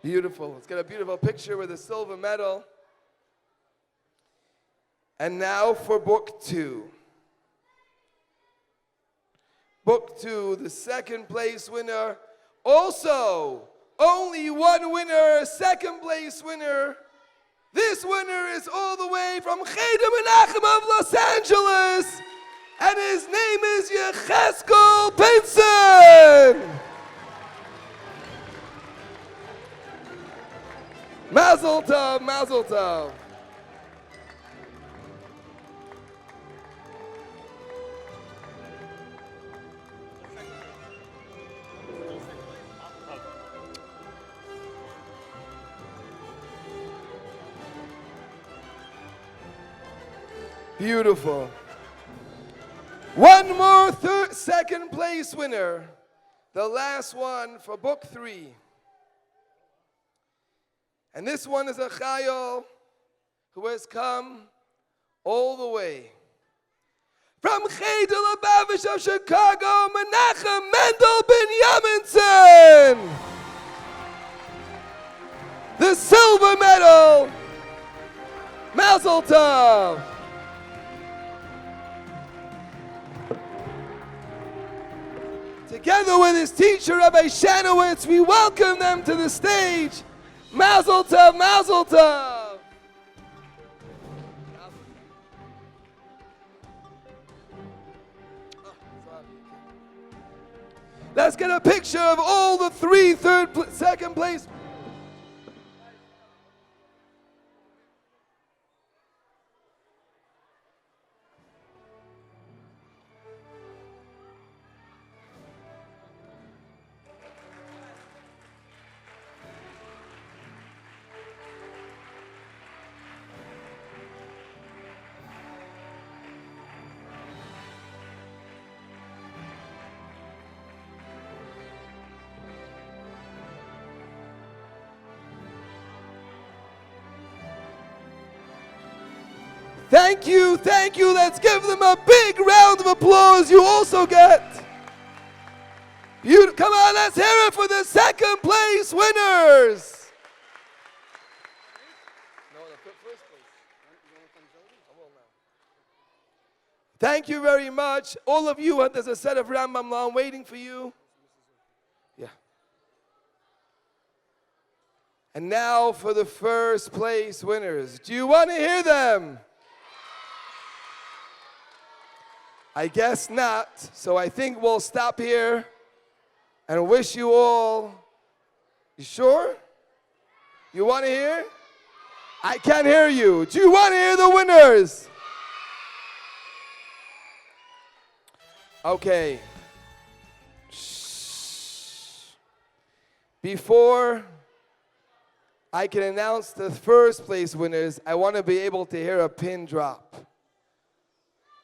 Beautiful. Let's get a beautiful picture with a silver medal. And now for book 2. Book 2, the second place winner. Also, only one winner, second place winner. This winner is all the way from Chidon Menachem of Los Angeles, and his name is Yecheskel Pinson. Mazel tov, mazel tov. Beautiful. One more second place winner. The last one for book 3. And this one is a chayil who has come all the way from Chidon Lubavitch of Chicago, Menachem Mendel Ben Yaminson. The silver medal. Mazel tov. Together with his teacher, Rabbi Shanowitz, we welcome them to the stage. Mazel tov, mazel tov. Let's get a picture of all the 3 second place. Thank you, thank you. Let's give them a big round of applause. You also get. Come on, let's hear it for the second place winners. Thank you very much. All of you, there's a set of Rambam law waiting for you. Yeah. And now for the first place winners. Do you want to hear them? I guess not, so I think we'll stop here and wish you all. You sure? You want to hear? I can't hear you. Do you want to hear the winners? Okay. Shh. Before I can announce the first place winners, I want to be able to hear a pin drop.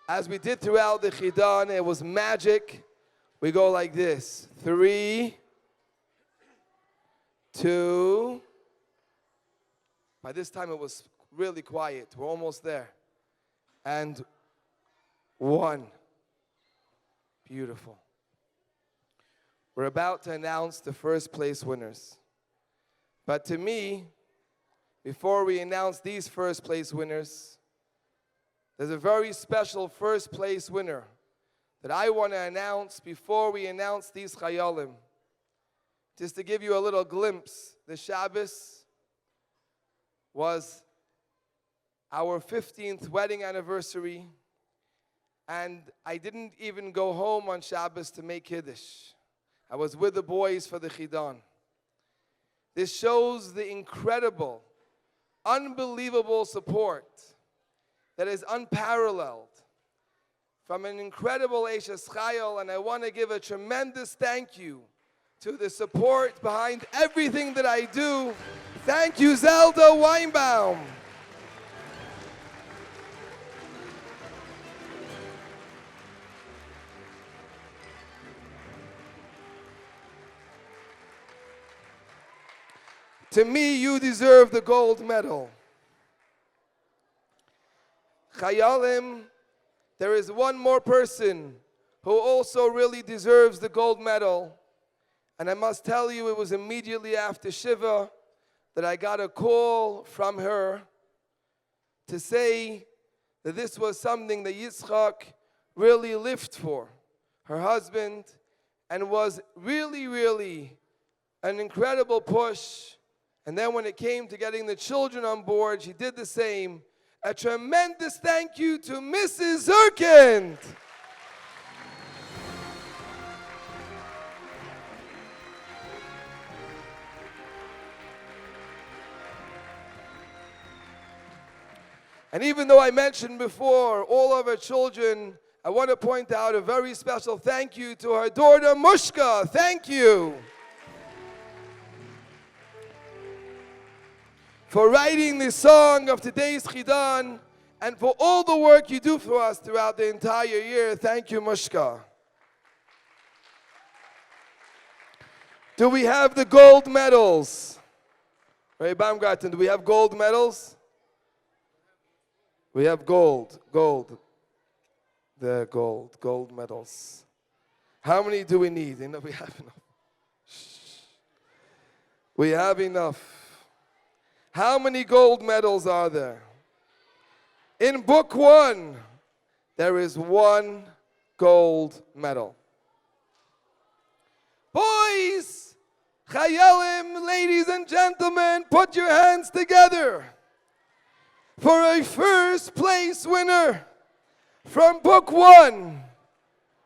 As we did throughout the Chidon, it was magic. We go like this. 3, 2, By this time it was really quiet. We're almost there. And 1. Beautiful. We're about to announce the first place winners. But to me, before we announce these first place winners, there's a very special first place winner that I want to announce before we announce these chayalim. Just to give you a little glimpse, the Shabbos was our 15th wedding anniversary, and I didn't even go home on Shabbos to make Kiddush. I was with the boys for the Chidon. This shows the incredible, unbelievable support that is unparalleled from an incredible Eishes Chayil, and I want to give a tremendous thank you to the support behind everything that I do. Thank you, Zelda Weinbaum. To me, you deserve the gold medal. Chayalim, there is one more person who also really deserves the gold medal. And I must tell you, it was immediately after Shiva that I got a call from her to say that this was something that Yitzchak really lived for, her husband, and was really, really an incredible push. And then when it came to getting the children on board, she did the same. A tremendous thank you to Mrs. Zirkind. And even though I mentioned before all of her children, I want to point out a very special thank you to her daughter, Mushka. Thank you for writing the song of today's Chidon and for all the work you do for us throughout the entire year. Thank you, Mushka. Do we have the gold medals? Ray Baumgarten, do we have gold medals? We have gold. The gold medals. How many do we need? We have enough. We have enough. How many gold medals are there? In book 1, there is 1 gold medal. Boys, Chayalim, ladies and gentlemen, put your hands together for a first place winner from book 1,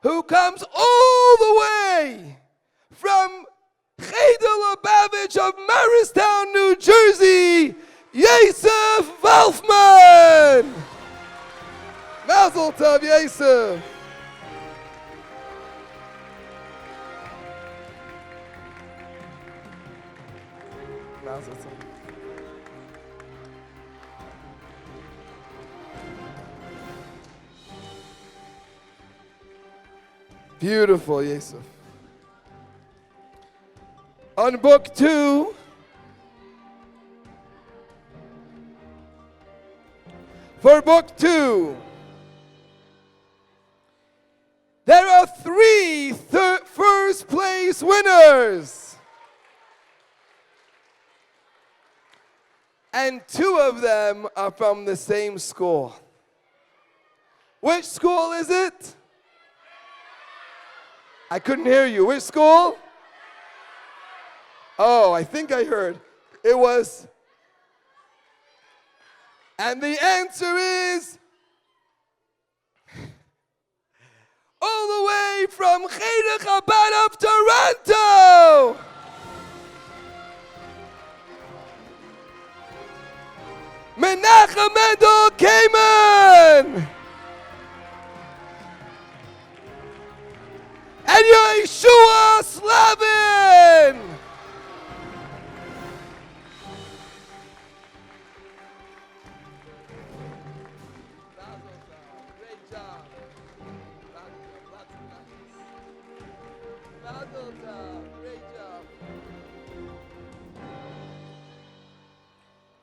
who comes all the way from Chidon Lubavitch of Morristown, New Jersey, Yosef Wolfman. Mazel tov, Yosef. Mazel tov. Beautiful, Yosef. On book 2, for book 2, there are 3 first place winners. And 2 of them are from the same school. Which school is it? I couldn't hear you. Which school? Oh, I think I heard. It was. And the answer is all the way from Chidon Chabad of Toronto. Menachem Mendel Kamen. And Yeshua Slavin.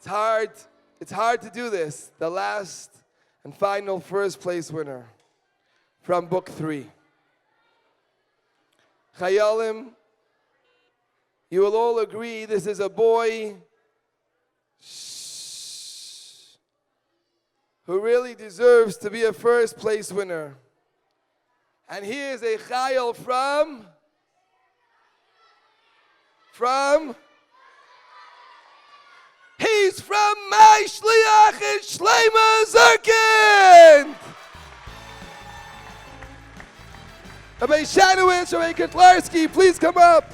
It's hard to do this. The last and final first place winner from book 3. Chayalim, you will all agree this is a boy who really deserves to be a first place winner. And he is a chayal he's from my shliach in Shleima Zirkin. Rabbi Shanowitz, Rabbi Kotlarski, please come up.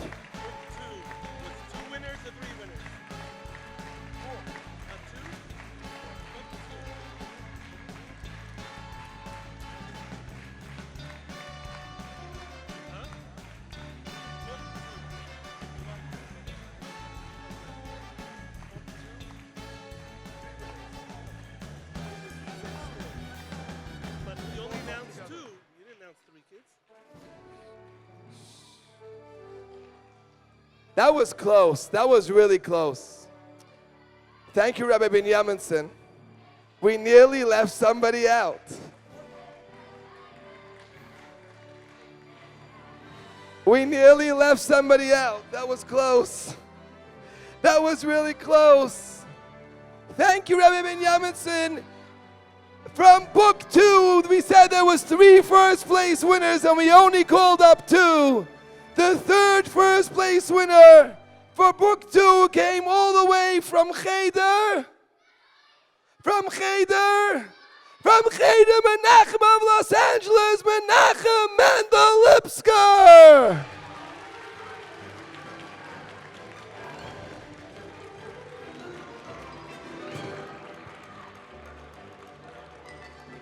That was close. That was really close. Thank you, Rabbi Binyaminson. We nearly left somebody out. We nearly left somebody out. That was close. That was really close. Thank you, Rabbi Binyaminson. From book 2, we said there was 3 first place winners and we only called up 2. The third first place winner for book 2 came all the way from Cheder. From Cheder, Menachem of Los Angeles, Menachem Mendel Lipsker.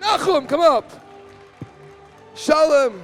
Nachum, come up. Shalom.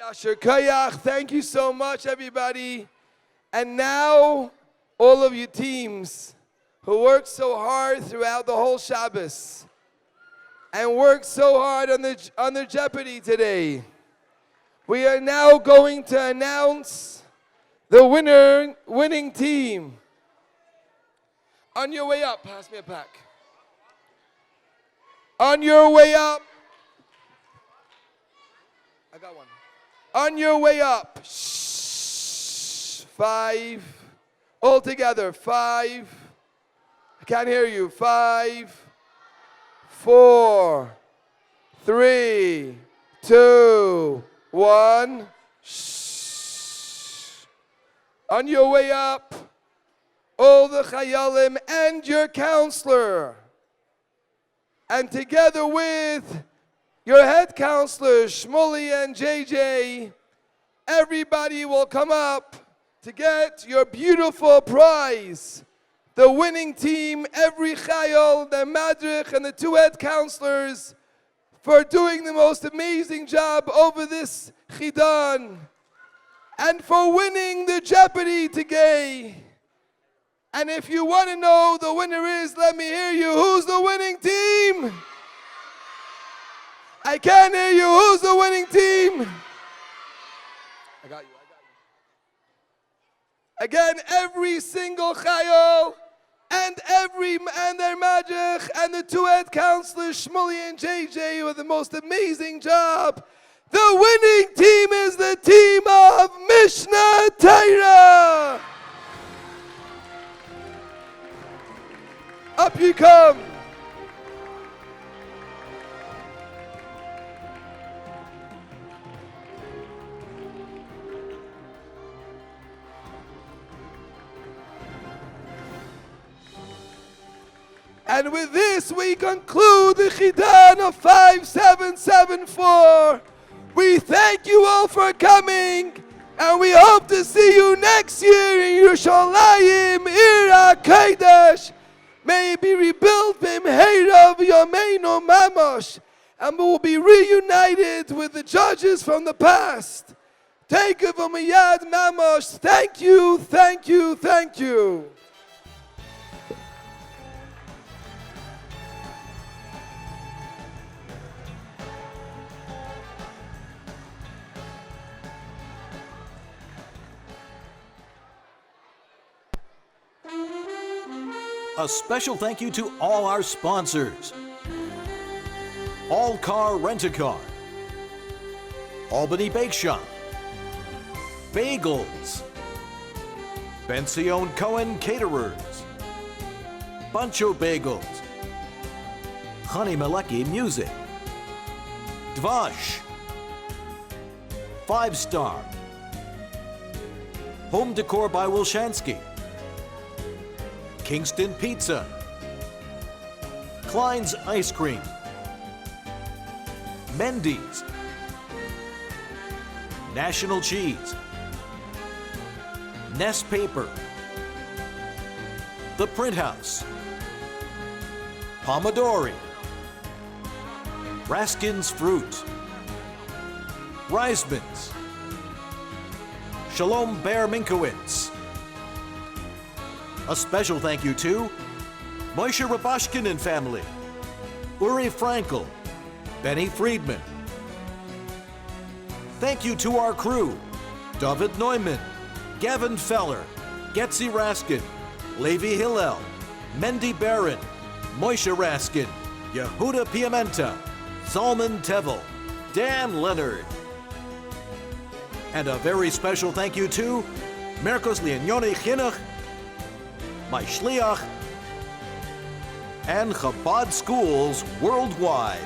Yasher Koyach, thank you so much, everybody. And now, all of you teams who worked so hard throughout the whole Shabbos and worked so hard on the Jeopardy today, we are now going to announce the winning team. On your way up, pass me a pack. On your way up, I got one. On your way up, 5, all together, 5, I can't hear you, 5, 4, 3, 2, 1, On your way up, all the Chayalim and your counselor, and together with your head counselors, Shmuley and JJ, everybody will come up to get your beautiful prize. The winning team, every Chayal, the Madrich, and the 2 head counselors for doing the most amazing job over this Chidon, and for winning the Jeopardy today. And if you want to know the winner is, let me hear you. Who's the winning team? I can't hear you. Who's the winning team? I got you. Again, every single Chayal and their magic, and the two head counselors, Shmuley and JJ, who did the most amazing job. The winning team is the team of Mishnah Torah. Up you come. And with this, we conclude the Chidon of 5774. We thank you all for coming, and we hope to see you next year in Yerushalayim, Ir HaKodesh. May it be rebuilt b'mheira v'yameinu mamash, and we will be reunited with the judges from the past. Take it from Yad Mamash. Thank you, thank you, thank you. A special thank you to all our sponsors. All Car Rent-A-Car, Albany Bake Shop, Bagels, Benzion Cohen Caterers, Buncho Bagels, Honey Maleki Music, Dvash, 5 Star, Home Decor by Wilshansky, Kingston Pizza, Klein's Ice Cream, Mendy's, National Cheese, Nest Paper, The Print House, Pomodori, Raskin's Fruit, Reisman's, Shalom Ber Minkowitz. A special thank you to Moshe Rabashkin and family, Uri Frankel, Benny Friedman. Thank you to our crew, David Neumann, Gavin Feller, Getzi Raskin, Levi Hillel, Mendy Barron, Moshe Raskin, Yehuda Piamenta, Salman Tevel, Dan Leonard. And a very special thank you to Merkos Lianyoni Chinuch, my Shliach, and Chabad schools worldwide.